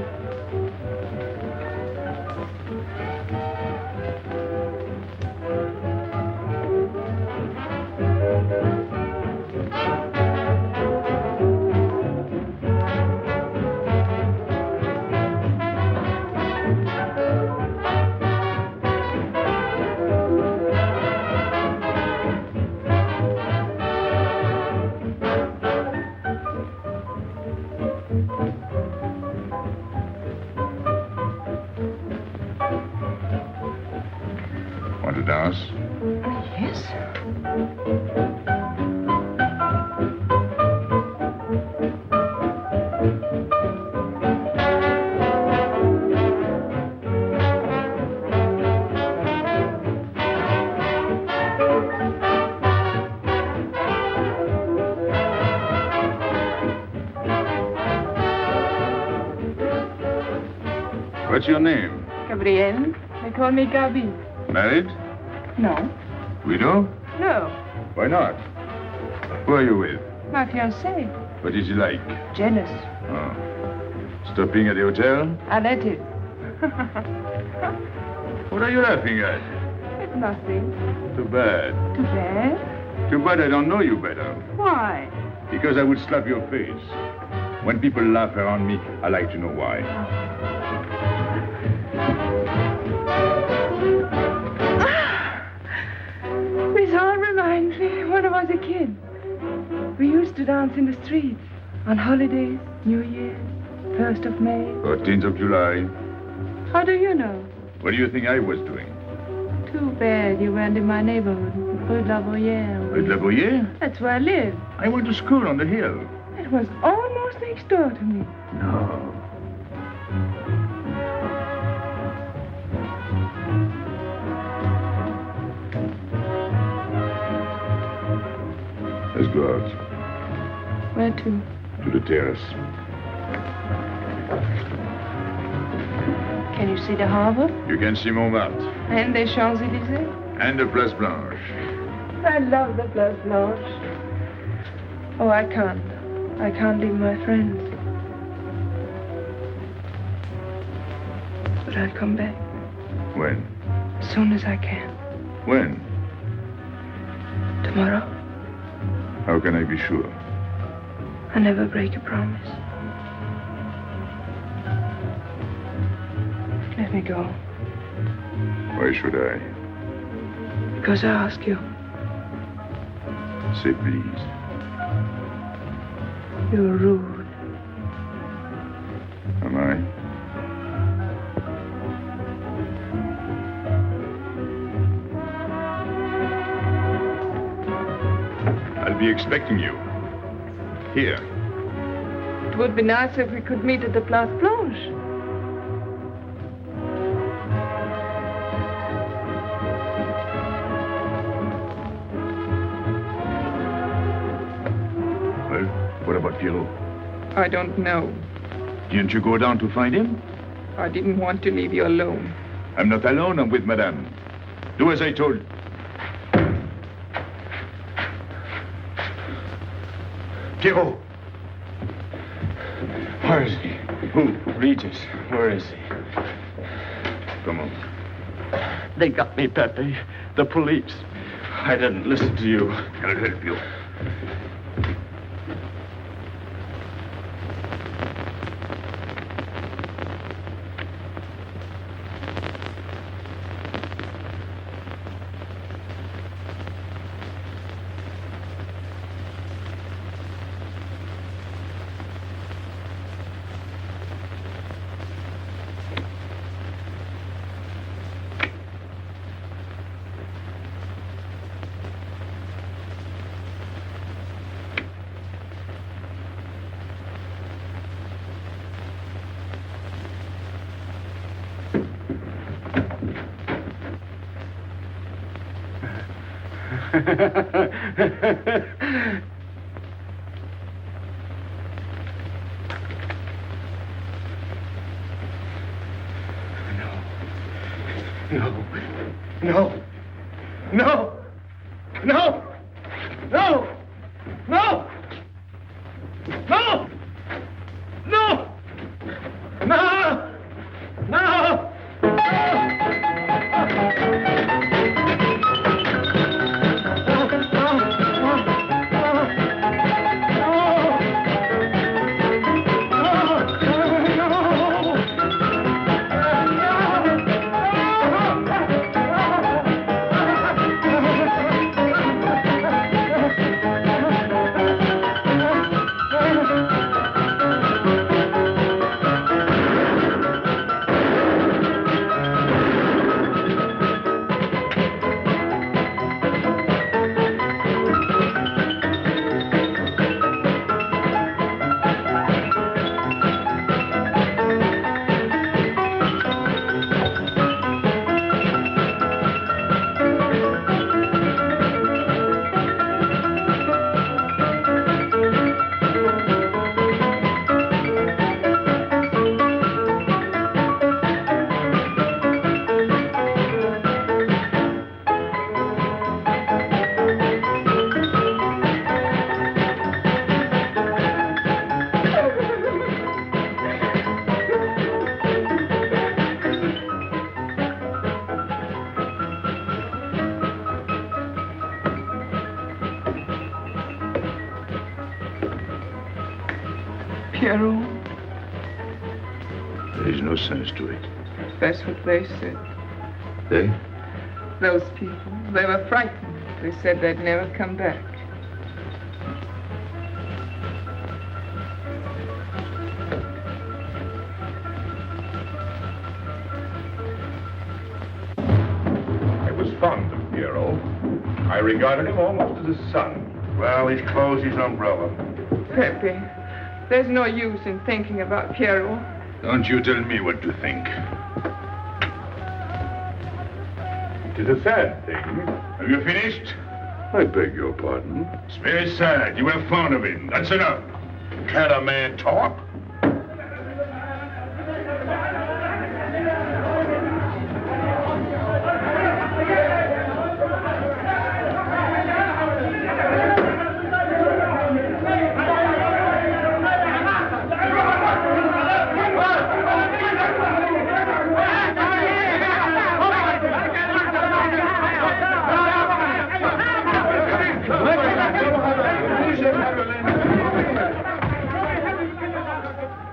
Want to dance? Yes. What's your name? Gabrielle. They call me Gabi. Married? No. Widow? No. Why not? Who are you with? My fiancé. What is he like? Jealous. Oh. Stopping at the hotel? I let him. What are you laughing at? It's nothing. Too bad. Too bad? Too bad I don't know you better. Why? Because I would slap your face. When people laugh around me, I like to know why. This all reminds me when I was a kid. We used to dance in the streets on holidays, New Year, 1st of May. 14th of July. How do you know? What do you think I was doing? Too bad you weren't in my neighborhood, Rue de la Bruyère. Rue de la Bruyère? That's where I live. I went to school on the hill. It was almost next door to me. No. Let's go out. Where to? To the terrace. Can you see the harbor? You can see Montmartre. And the Champs-Élysées? And the Place Blanche. I love the Place Blanche. Oh, I can't. I can't leave my friends. But I'll come back. When? As soon as I can. When? Tomorrow. How can I be sure? I never break a promise. Let me go. Why should I? Because I ask you. Say please. You're rude. Am I? I'll be expecting you. Here. It would be nice if we could meet at the Place Blanche. Well, what about Pierrot? I don't know. Didn't you go down to find him? I didn't want to leave you alone. I'm not alone, I'm with Madame. Do as I told. Pierrot! Where is he? Who? Regis. Where is he? Come on. They got me, Pepe. The police. I didn't listen to you. I'll help you. No. No. No. No. No. No. No. No. No. No. Pierrot, There is no sense to it. that's what they said. They? Those people, they were frightened. They said they'd never come back. I was fond of Pierrot. I regarded him almost as a son. Well, he's closed his umbrella. Pepe, there's no use in thinking about Pierrot. Don't you tell me what to think. It is a sad thing. Have you finished? I beg your pardon. It's very sad. You were fond of him. That's enough. Can't a man talk?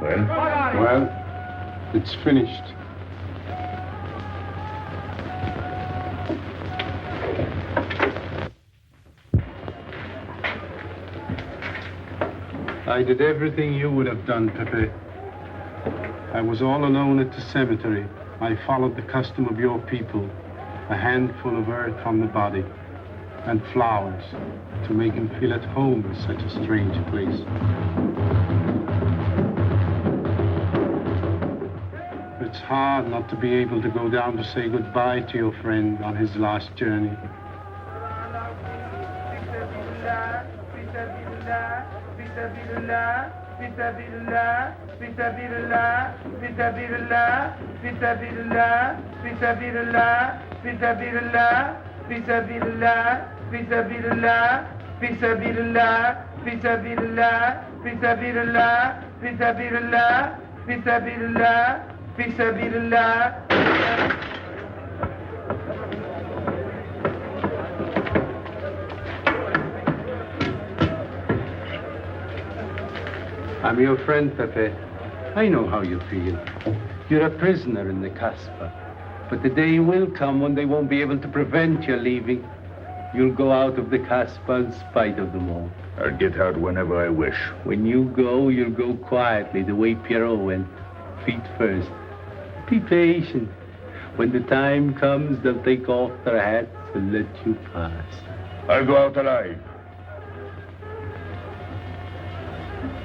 Well, it's finished. I did everything you would have done, Pépé. I was all alone at the cemetery. I followed the custom of your people, a handful of earth on the body, and flowers to make him feel at home in such a strange place. It's hard not to be able to go down to say goodbye to your friend on his last journey. I'm your friend, Pépé. I know how you feel. You're a prisoner in the Casbah. But the day will come when they won't be able to prevent your leaving. You'll go out of the Casbah in spite of them all. I'll get out whenever I wish. When you go, you'll go quietly, the way Pierrot went. Feet first. Be patient. When the time comes, they'll take off their hats and let you pass. I'll go out alive.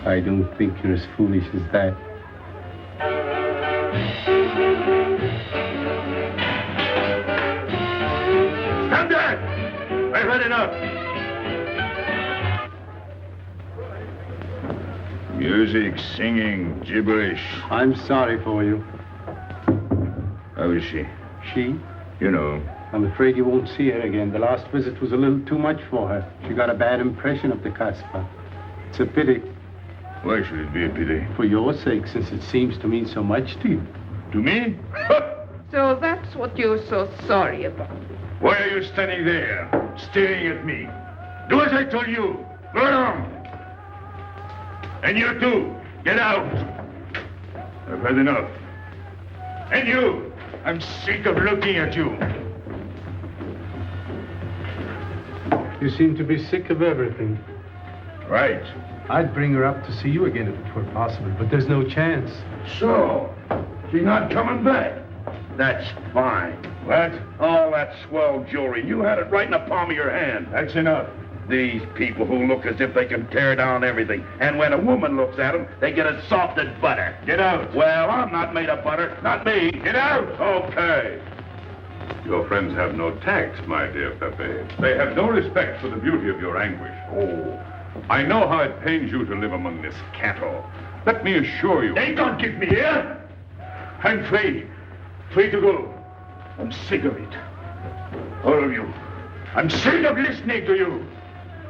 I don't think you're as foolish as that. Stand there! I had enough. Music, singing, gibberish. I'm sorry for you. How is she? She? You know. I'm afraid you won't see her again. The last visit was a little too much for her. She got a bad impression of the Casbah. It's a pity. Why should it be a pity? For your sake, since it seems to mean so much to you. To me? So that's what you're so sorry about. Why are you standing there, staring at me? Do as I told you. Go on. And you too, get out. I've had enough. And you, I'm sick of looking at you. You seem to be sick of everything. Right. I'd bring her up to see you again if it were possible, but there's no chance. So, she's not coming back. That's fine. What? All that swell jewelry. You had it right in the palm of your hand. That's enough. These people who look as if they can tear down everything. And when a woman looks at them, they get as soft as butter. Get out. Well, I'm not made of butter. Not me. Get out. Okay. Your friends have no tact, my dear Pépé. They have no respect for the beauty of your anguish. Oh, I know how it pains you to live among this cattle. Let me assure you... They don't keep me here. I'm free. Free to go. I'm sick of it. All of you. I'm sick of listening to you.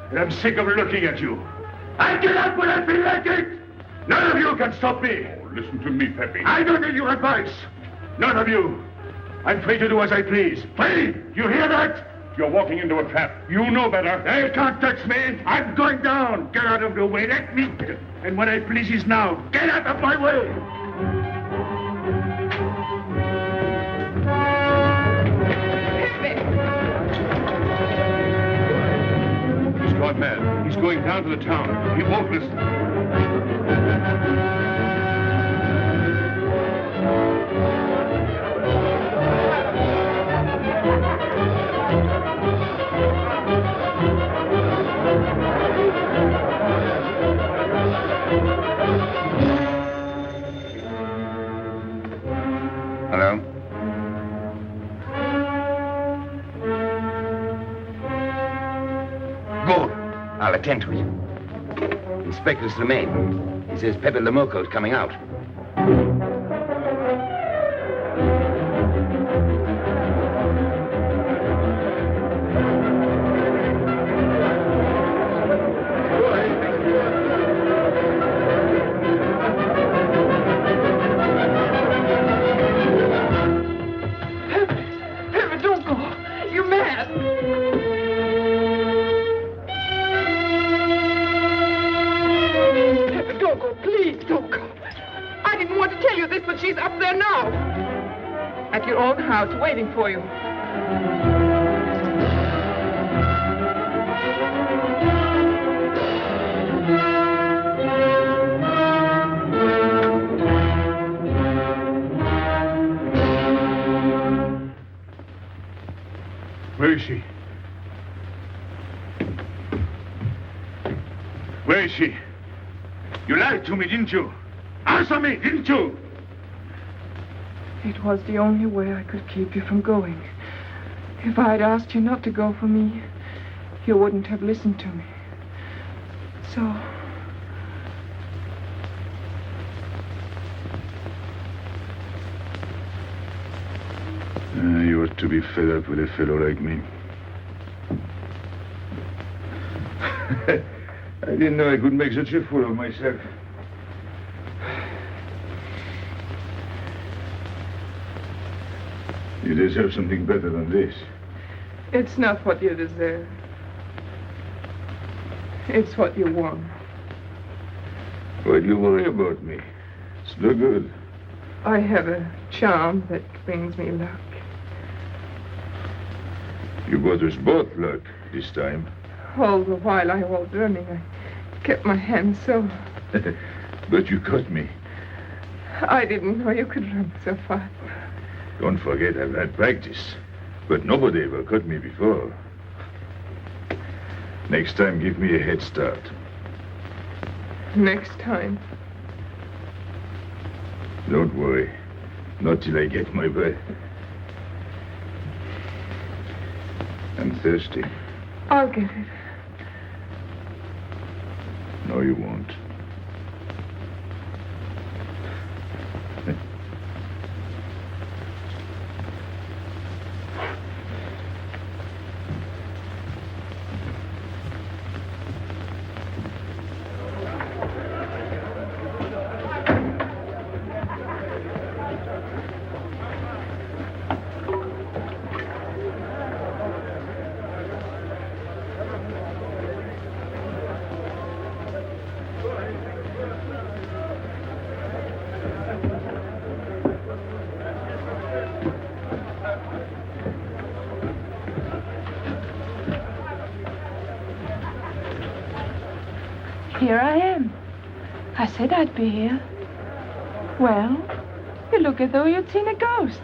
And I'm sick of looking at you. I get out when I feel like it. None of you can stop me. Oh, listen to me, Pépé. I don't need your advice. None of you. I'm free to do as I please. Free! You hear that? You're walking into a trap. You know better. They can't touch me. I'm going down. Get out of the way. Let me... And what I please is now. Get out of my way. He's gone mad. He's going down to the town. He won't listen. Hello? Good. I'll attend to it. Inspector Slemaine. He says Pépé le Moko is coming out. Pépé, don't go. You're mad. Pépé, don't go. Please, don't go. I didn't want to tell you this, but she's up there now. At your own house, waiting for you. Where is she? Where is she? You lied to me, didn't you? Answer me, didn't you? It was the only way I could keep you from going. If I'd asked you not to go for me, you wouldn't have listened to me. So... You ought to be fed up with a fellow like me. I didn't know I could make such a fool of myself. You deserve something better than this. It's not what you deserve. It's what you want. Why do you worry about me? It's no good. I have a charm that brings me luck. You brought us both luck this time. All the while I was running, I kept my hand so... But you caught me. I didn't know you could run so fast. Don't forget I've had practice. But nobody ever caught me before. Next time, give me a head start. Next time. Don't worry. Not till I get my breath. I'm thirsty. I'll get it. No, you won't. Here I am. I said I'd be here. Well, you look as though you'd seen a ghost.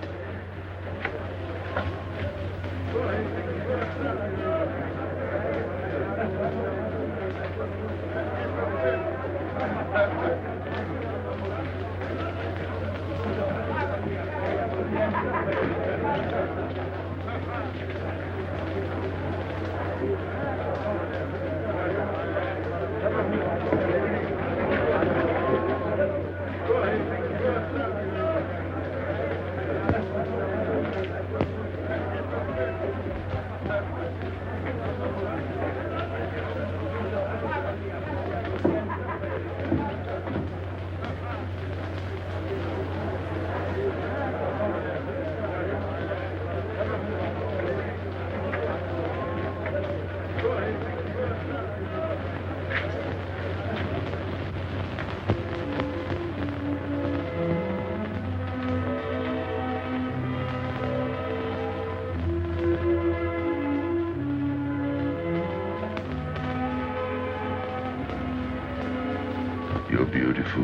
You're beautiful.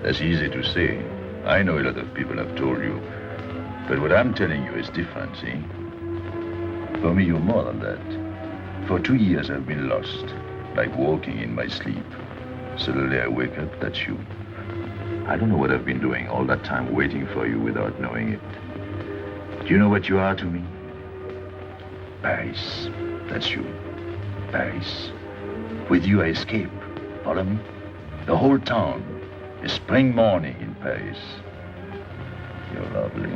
That's easy to say. I know a lot of people have told you. But what I'm telling you is different, see? For me, you're more than that. For 2 years, I've been lost, like walking in my sleep. Suddenly, I wake up, that's you. I don't know what I've been doing all that time waiting for you without knowing it. Do you know what you are to me? Paris. That's you. Paris. With you, I escape. Follow me? The whole town. A spring morning in Paris. You're lovely.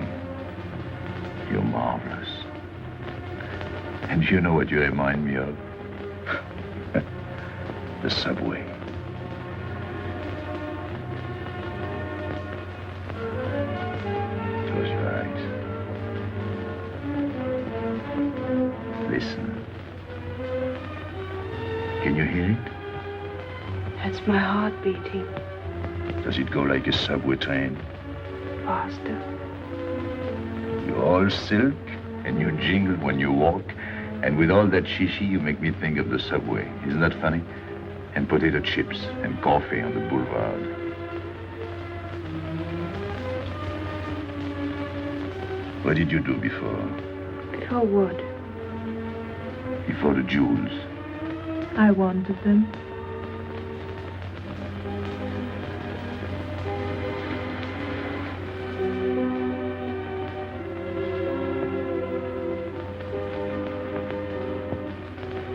You're marvelous. And you know what you remind me of? The subway. Close your eyes. Listen. Can you hear it? That's my heart beating. Does it go like a subway train? Faster. You're all silk, and you jingle when you walk, and with all that shishi, you make me think of the subway. Isn't that funny? And potato chips and coffee on the boulevard. What did you do before? Before what? Before the jewels. I wanted them.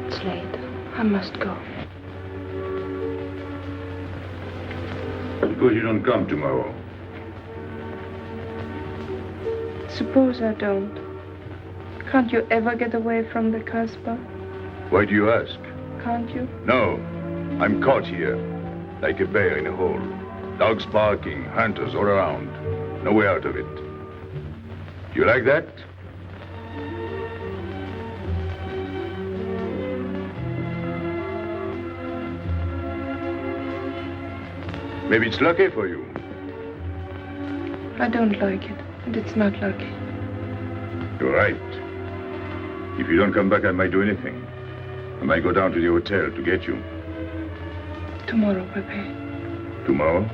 It's late. I must go. Suppose you don't come tomorrow. Suppose I don't. Can't you ever get away from the Casbah? Why do you ask? Can't you? No. I'm caught here, like a bear in a hole. Dogs barking, hunters all around. No way out of it. You like that? Maybe it's lucky for you. I don't like it, and it's not lucky. You're right. If you don't come back, I might do anything. I might go down to the hotel to get you. Tomorrow, Pépé. Tomorrow?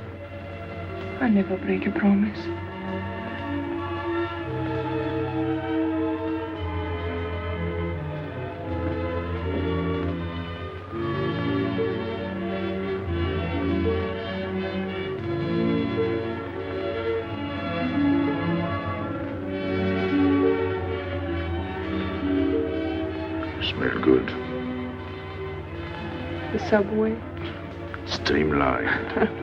I never break a promise. Smell good. The subway? Streamlined.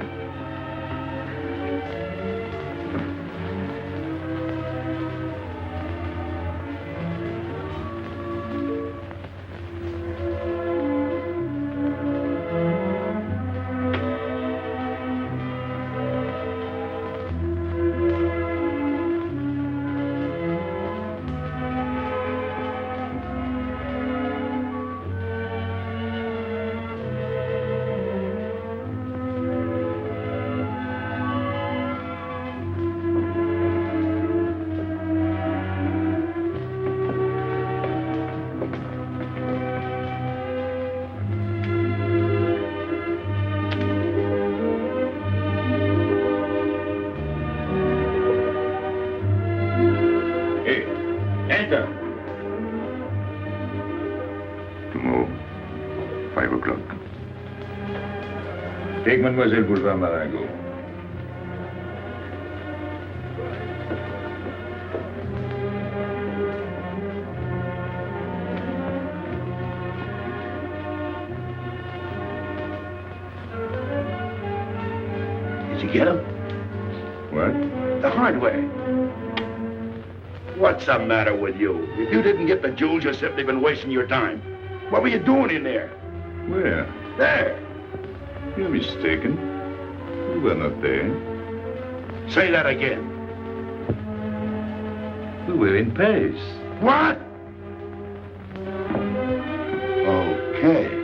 Enter. Tomorrow, 5 o'clock. Take Mademoiselle Boulevard Marengo. Did you get him? What? The hardware. What's the matter with you? If you didn't get the jewels, you've simply been wasting your time. What were you doing in there? Where? There. You're mistaken. We were not there. Say that again. We were in Paris. What? Okay.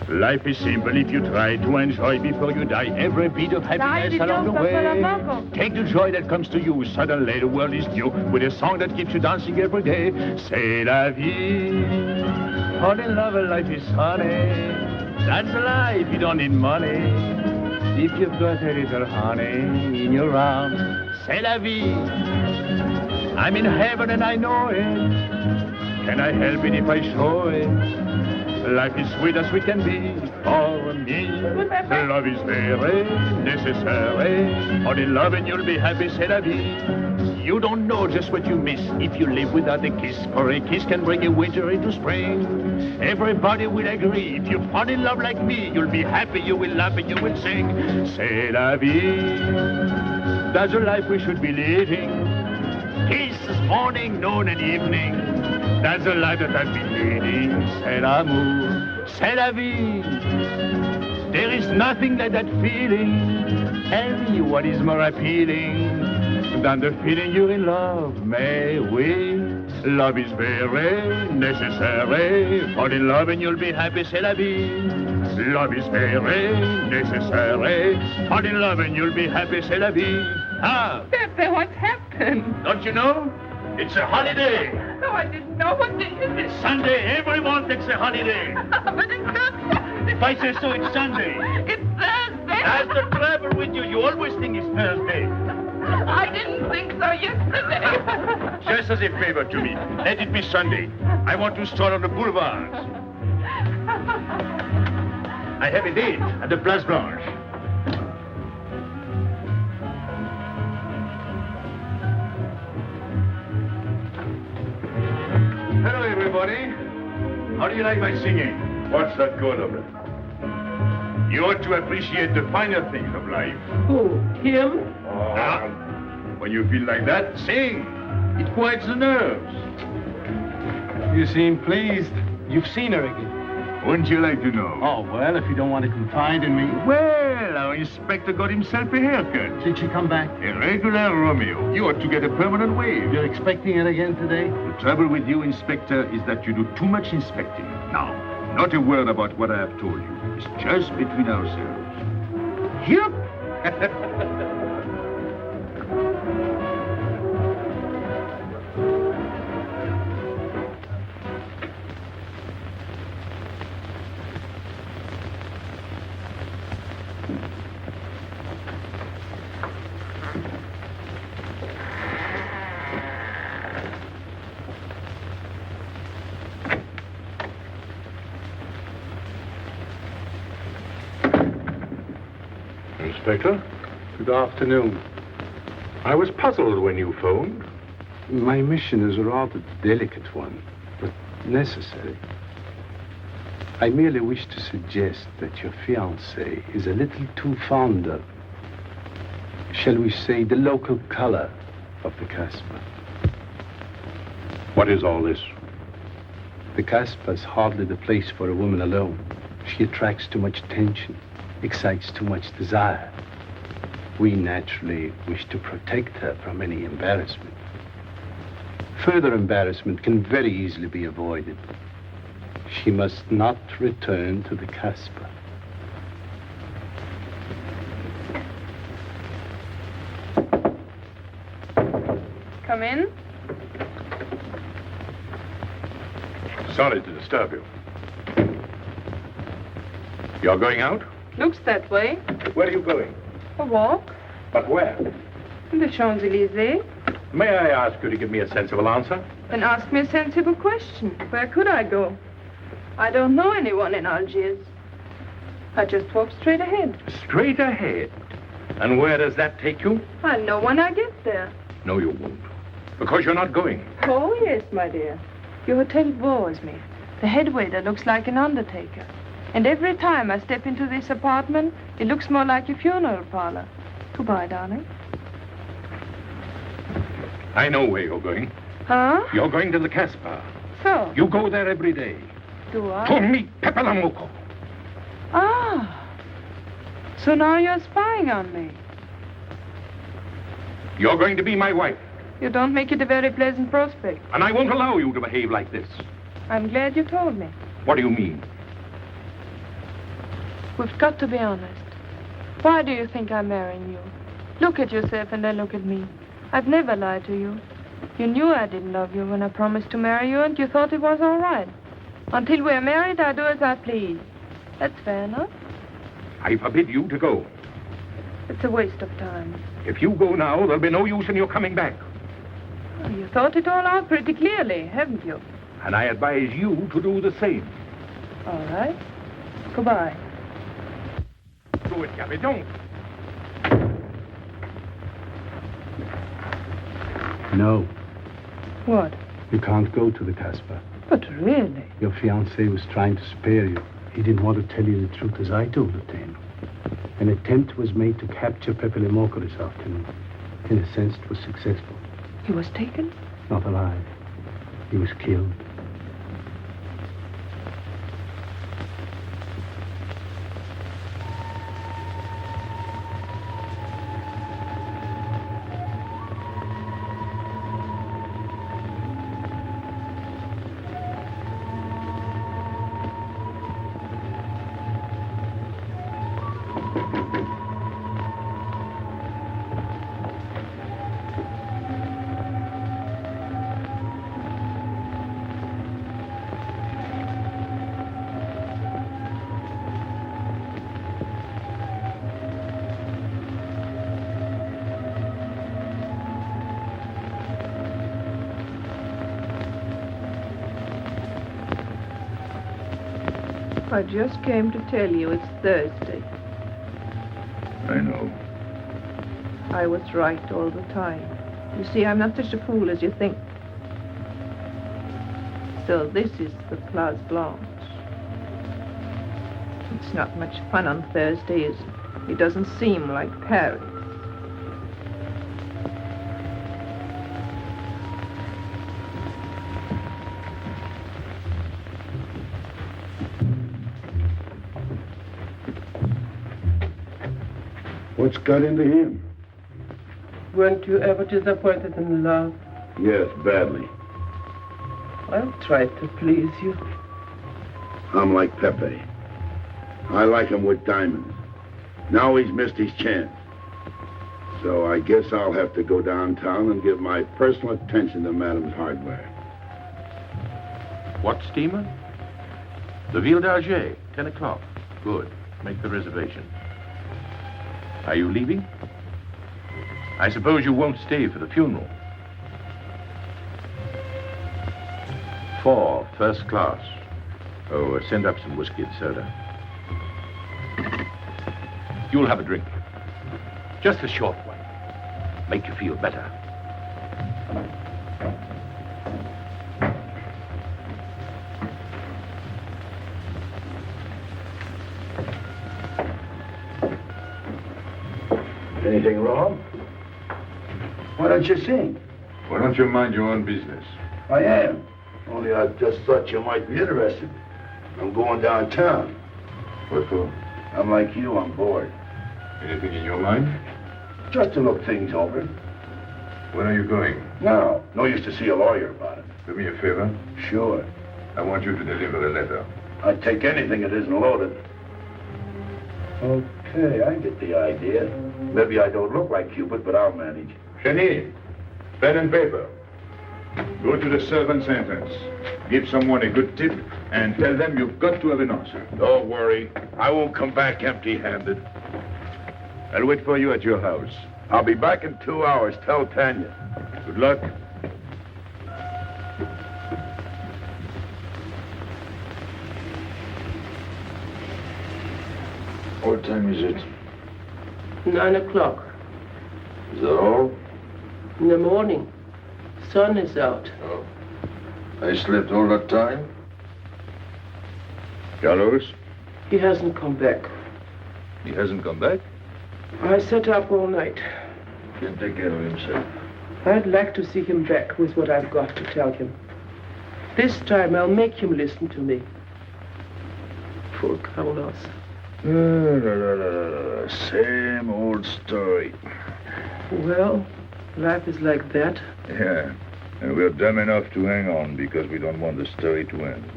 Life is simple if you try to enjoy before you die every bit of happiness along the way. Take the joy that comes to you. Suddenly the world is new with a song that keeps you dancing every day. C'est la vie. Fall in love, life is honey. That's life, you don't need money. If you've got a little honey in your arms, c'est la vie. I'm in heaven and I know it. Can I help it if I show it? Life is sweet as we can be for me. Love is very necessary. Fall in love and you'll be happy, c'est la vie. You don't know just what you miss if you live without a kiss. For a kiss can bring a winter into spring. Everybody will agree. If you fall in love like me, you'll be happy, you will laugh and you will sing. C'est la vie. That's the life we should be living. Kisses morning, noon and evening. That's the life that I've been leading. C'est l'amour, c'est la vie. There is nothing like that feeling. Tell me what is more appealing than the feeling you're in love, may we? Love is very necessary. Fall in love and you'll be happy, c'est la vie. Love is very necessary. Fall in love and you'll be happy, c'est la vie. Ah! Pepe, what's happened? Don't you know? It's a holiday. No, I didn't know. What day is it? Sunday. Everyone takes a holiday. But it's not Sunday. If I say so, it's Sunday. It's Thursday. That's the trouble with you. You always think it's Thursday. I didn't think so yesterday. Just as a favor to me, let it be Sunday. I want to stroll on the boulevards. I have a date at the Place Blanche. Hello, everybody. How do you like my singing? What's that good of it? You ought to appreciate the finer things of life. Who? Him? When you feel like that, sing. It quiets the nerves. You seem pleased. You've seen her again. Wouldn't you like to know? Oh, well, if you don't want to confide in me. Well, our inspector got himself a haircut. Did she come back? A regular Romeo. You ought to get a permanent wave. You're expecting it again today? The trouble with you, Inspector, is that you do too much inspecting. Now, not a word about what I have told you. It's just between ourselves. Yep. Inspector. Good afternoon. I was puzzled when you phoned. My mission is a rather delicate one, but necessary. I merely wish to suggest that your fiancé is a little too fond of, shall we say, the local color of the Casbah. What is all this? The Casbah is hardly the place for a woman alone. She attracts too much attention, excites too much desire. We naturally wish to protect her from any embarrassment. Further embarrassment can very easily be avoided. She must not return to the Casbah. Come in. Sorry to disturb you. You're going out? Looks that way. Where are you going? A walk. But where? In the Champs-Élysées. May I ask you to give me a sensible answer? Then ask me a sensible question. Where could I go? I don't know anyone in Algiers. I just walk straight ahead. Straight ahead? And where does that take you? I'll know when I get there. No, you won't. Because you're not going. Oh, yes, my dear. Your hotel bores me. The head waiter looks like an undertaker. And every time I step into this apartment, it looks more like a funeral parlor. Goodbye, darling. I know where you're going. Huh? You're going to the Casbah. So? You go there every day. Do I? To meet Pépé le Moko. Ah. So now you're spying on me. You're going to be my wife. You don't make it a very pleasant prospect. And I won't allow you to behave like this. I'm glad you told me. What do you mean? We've got to be honest. Why do you think I'm marrying you? Look at yourself and then look at me. I've never lied to you. You knew I didn't love you when I promised to marry you, and you thought it was all right. Until we're married, I do as I please. That's fair enough. I forbid you to go. It's a waste of time. If you go now, there'll be no use in your coming back. Well, you thought it all out pretty clearly, haven't you? And I advise you to do the same. All right. Goodbye. Do it, Gabby, don't. No. What? You can't go to the Casbah. But really? Your fiancé was trying to spare you. He didn't want to tell you the truth as I told it to him. An attempt was made to capture Pépé le Moko this afternoon. In a sense, it was successful. He was taken? Not alive. He was killed. I just came to tell you it's Thursday. I know. I was right all the time. You see, I'm not such a fool as you think. So this is the Place Blanche. It's not much fun on Thursday, is it? It doesn't seem like Paris. What's got into him? Weren't you ever disappointed in love? Yes, badly. I'll try to please you. I'm like Pépé. I like him with diamonds. Now he's missed his chance. So I guess I'll have to go downtown and give my personal attention to Madame's hardware. What steamer? The Ville d'Alger, 10 o'clock. Good. Make the reservation. Are you leaving? I suppose you won't stay for the funeral. 4, first class. Oh, send up some whiskey and soda. You'll have a drink. Just a short one. Make you feel better. Anything wrong? Why don't you sing? Why don't you mind your own business? I am. Only I just thought you might be interested. I'm going downtown. What for? I'm like you, I'm bored. Anything in your mind? Just to look things over. When are you going? No. No use to see a lawyer about it. Do me a favor. Sure. I want you to deliver a letter. I'd take anything that isn't loaded. Okay, I get the idea. Maybe I don't look like Cupid, but I'll manage. Hedy, pen and paper. Go to the servant's entrance. Give someone a good tip and tell them you've got to have an answer. Don't worry. I won't come back empty-handed. I'll wait for you at your house. I'll be back in 2 hours. Tell Tanya. Good luck. What time is it? 9 o'clock. Is that all? In the morning. Sun is out. Oh. I slept all that time? Carlos? He hasn't come back. He hasn't come back? I sat up all night. Can't take care of himself. I'd like to see him back with what I've got to tell him. This time I'll make him listen to me. Poor Carlos. Same old story. Well, life is like that. Yeah, and we're dumb enough to hang on because we don't want the story to end.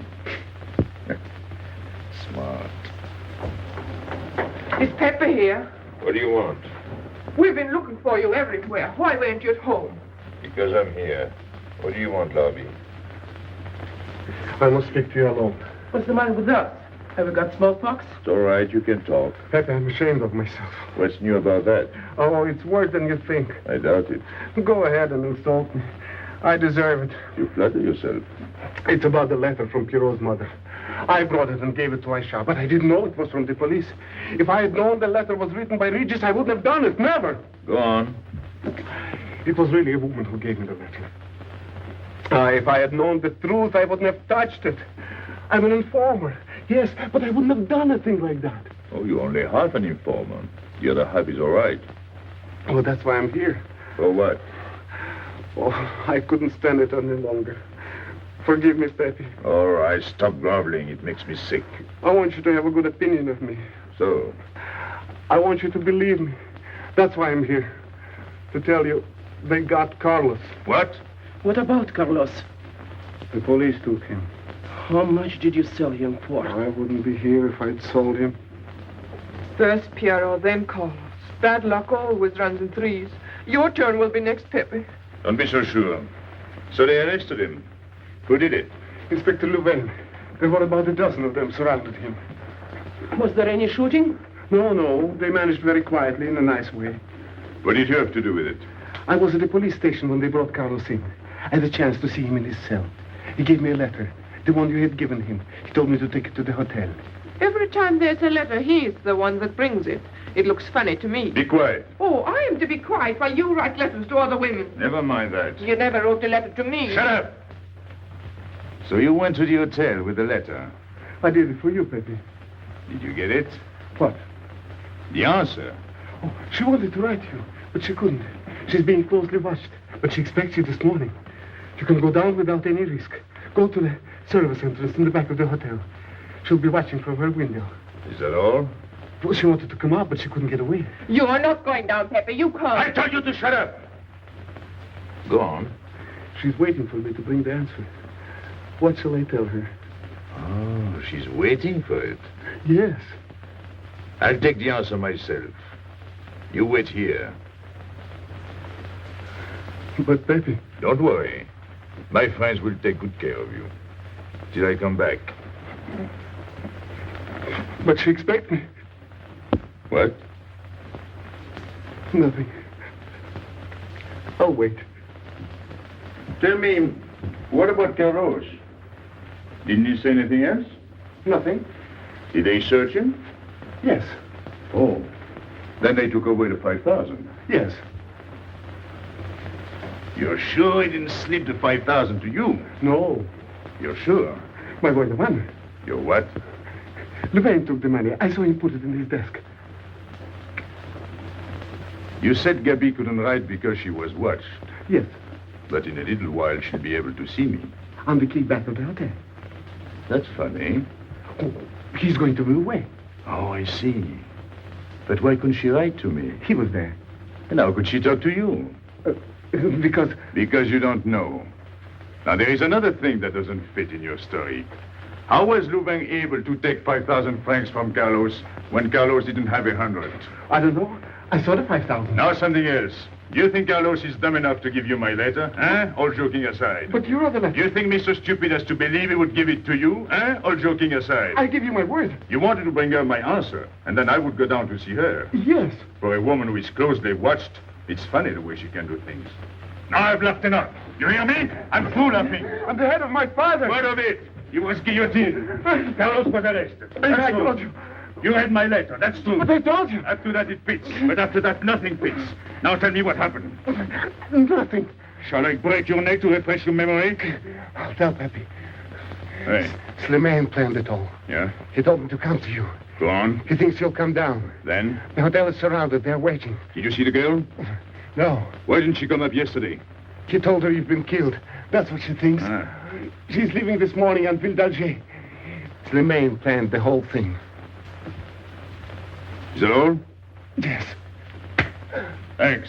Smart. Is Pépé here? What do you want? We've been looking for you everywhere. Why weren't you at home? Because I'm here. What do you want, Lobby? I must speak to you alone. What's the matter with us? Have we got smallpox? It's all right, you can talk. Pepe, I'm ashamed of myself. What's new about that? Oh, it's worse than you think. I doubt it. Go ahead and insult me. I deserve it. You flatter yourself. It's about the letter from Pierrot's mother. I brought it and gave it to Aisha, but I didn't know it was from the police. If I had known the letter was written by Regis, I wouldn't have done it. Never. Go on. It was really a woman who gave me the letter. If I had known the truth, I wouldn't have touched it. I'm an informer. Yes, but I wouldn't have done a thing like that. Oh, you're only half an informer. The other half is all right. Oh, that's why I'm here. For what? Oh, I couldn't stand it any longer. Forgive me, Pepe. All right, stop groveling. It makes me sick. I want you to have a good opinion of me. So? I want you to believe me. That's why I'm here. To tell you, they got Carlos. What? What about Carlos? The police took him. How much did you sell him for? I wouldn't be here if I'd sold him. First Pierrot, then Carlos. Bad luck always runs in threes. Your turn will be next, Pépé. Don't be so sure. So they arrested him. Who did it? Inspector Louvain. There were about a dozen of them surrounded him. Was there any shooting? No. They managed very quietly in a nice way. What did you have to do with it? I was at the police station when they brought Carlos in. I had a chance to see him in his cell. He gave me a letter. The one you had given him. He told me to take it to the hotel. Every time there's a letter, he's the one that brings it. It looks funny to me. Be quiet. Oh, I am to be quiet while you write letters to other women. Never mind that. You never wrote a letter to me. Shut up! So you went to the hotel with the letter? I did it for you, Pepe. Did you get it? What? The answer. Oh, she wanted to write you, but she couldn't. She's being closely watched, but she expects you this morning. You can go down without any risk. Go to the service entrance in the back of the hotel. She'll be watching from her window. Is that all? Well, she wanted to come out, but she couldn't get away. You are not going down, Pépé. You can't. I told you to shut up. Go on. She's waiting for me to bring the answer. What shall I tell her? Oh, she's waiting for it. Yes. I'll take the answer myself. You wait here. But, Pepe... Don't worry. My friends will take good care of you. Till I come back. But she expects me. What? Nothing. I'll wait. Tell me, what about Carlos? Didn't he say anything else? Nothing. Did they search him? Yes. Oh. Then they took away the 5,000. Yes. You're sure he didn't slip the 5,000 to you? No. You're sure? My boy, the money. Your what? Louvain took the money. I saw him put it in his desk. You said Gabi couldn't write because she was watched. Yes. But in a little while, she'll be able to see me. On the key back of the hotel. That's funny. Oh, he's going to move away. Oh, I see. But why couldn't she write to me? He was there. And how could she talk to you? Because... Because you don't know. Now, there is another thing that doesn't fit in your story. How was Louvain able to take 5,000 francs from Carlos when Carlos didn't have 100? I don't know. I saw the 5,000. Now something else. Do you think Carlos is dumb enough to give you my letter? All joking aside. But you wrote the letter. You think me so stupid as to believe he would give it to you? All joking aside. I give you my word. You wanted to bring her my answer, and then I would go down to see her. Yes. For a woman who is closely watched, it's funny the way she can do things. Now I've laughed enough. You hear me? I'm through laughing. I'm the head of my father. Word of it. You was guillotined. Carlos was arrested. I told you. You read my letter, that's true. But I told you. After that, it fits. But after that, nothing fits. Now tell me what happened. Nothing. Shall I break your neck to refresh your memory? I'll tell Pepe. Hey. Slimane planned it all. Yeah? He told me to come to you. Go on. He thinks you'll come down. Then? The hotel is surrounded. They're waiting. Did you see the girl? No. Why didn't she come up yesterday? He told her you've been killed. That's what she thinks. She's leaving this morning on Ville d'Alger. Slimane planned the whole thing. Is that all? Yes. Thanks.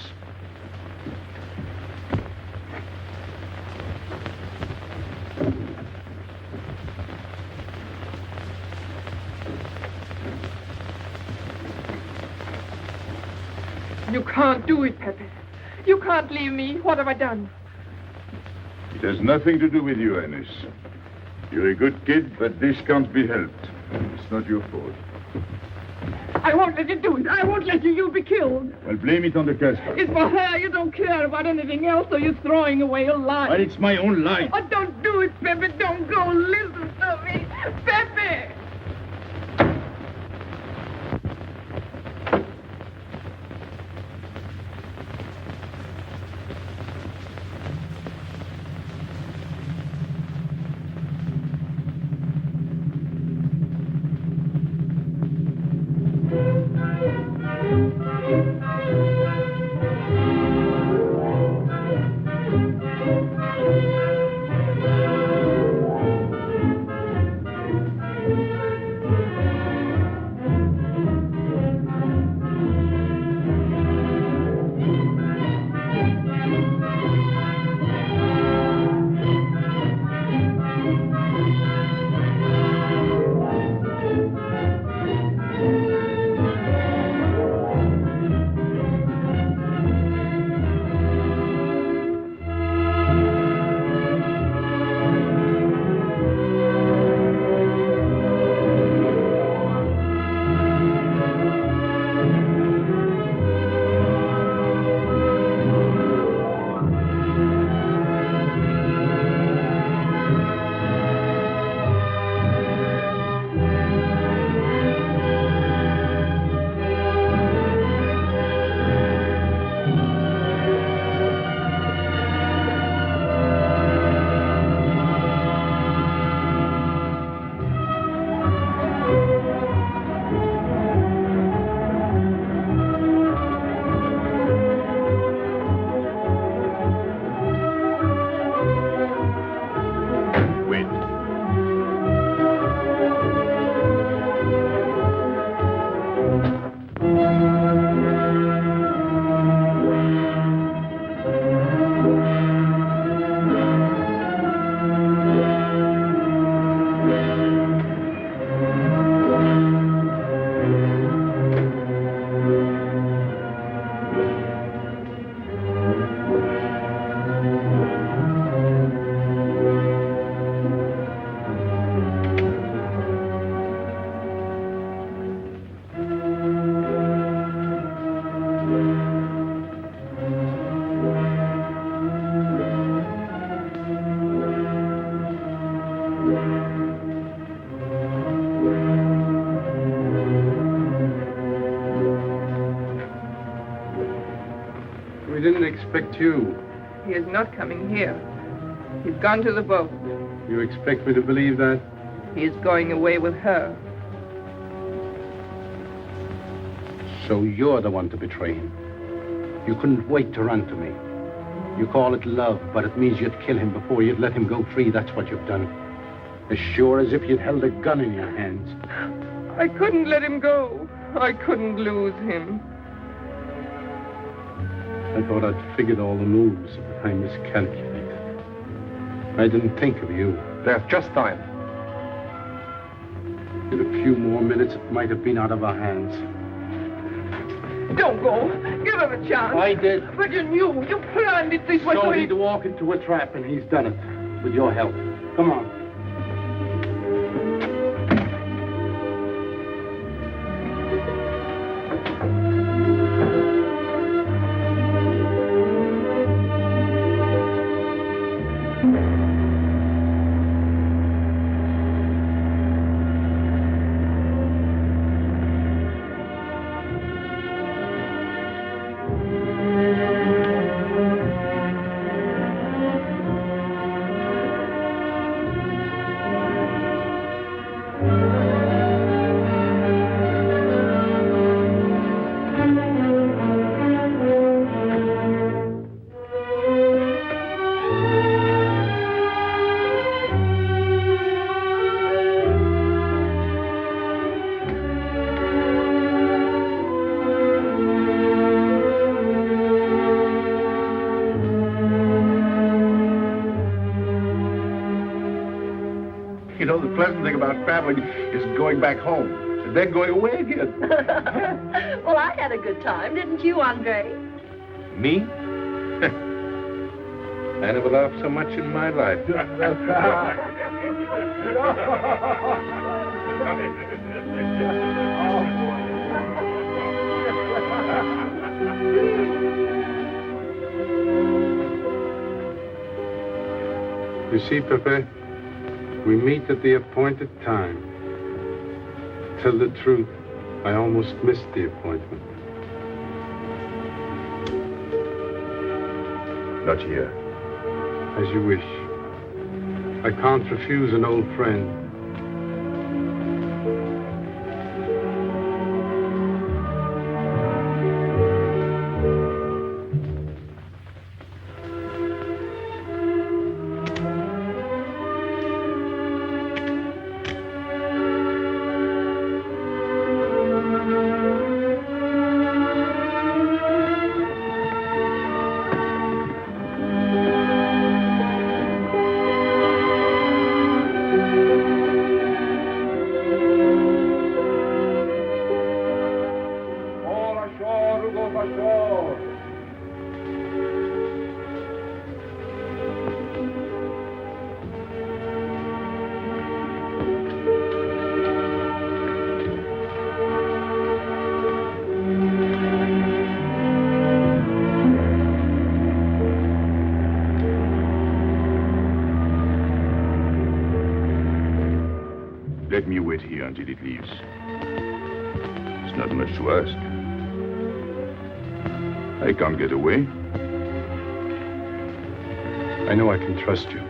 You can't do it, Pepe. You can't leave me. What have I done? It has nothing to do with you, Ines. You're a good kid, but this can't be helped. It's not your fault. I won't let you do it. I won't let you. You'll be killed. Well, blame it on the Casbah. It's for her. You don't care about anything else, so you're throwing away your life. Well, it's my own life. Oh, don't do it, Pepe. Don't go. Listen to me. Pepe! We didn't expect you. He is not coming here. He's gone to the boat. You expect me to believe that? He is going away with her. So you're the one to betray him. You couldn't wait to run to me. You call it love, but it means you'd kill him before you'd let him go free. That's what you've done. As sure as if you'd held a gun in your hands. I couldn't let him go. I couldn't lose him. I thought I'd figured all the moves, but I miscalculated. I didn't think of you. There's just time. In a few more minutes, it might have been out of our hands. Don't go. Give him a chance. I did. But you knew. You planned it this way. So he'd walk into a trap, and he's done it. With your help. Come on. You know, the pleasant thing about traveling is going back home and then going away again. Well, I had a good time, didn't you, Andre? Me? I never laughed so much in my life. You see, Pépé, we meet at the appointed time. To tell the truth, I almost missed the appointment. Not here. As you wish. I can't refuse an old friend. Let me wait here until it leaves. It's not much to ask. I can't get away. I know I can trust you.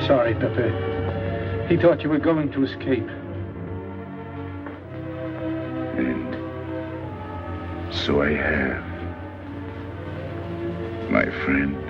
sorry, Pépé. He thought you were going to escape. And so I have, my friend.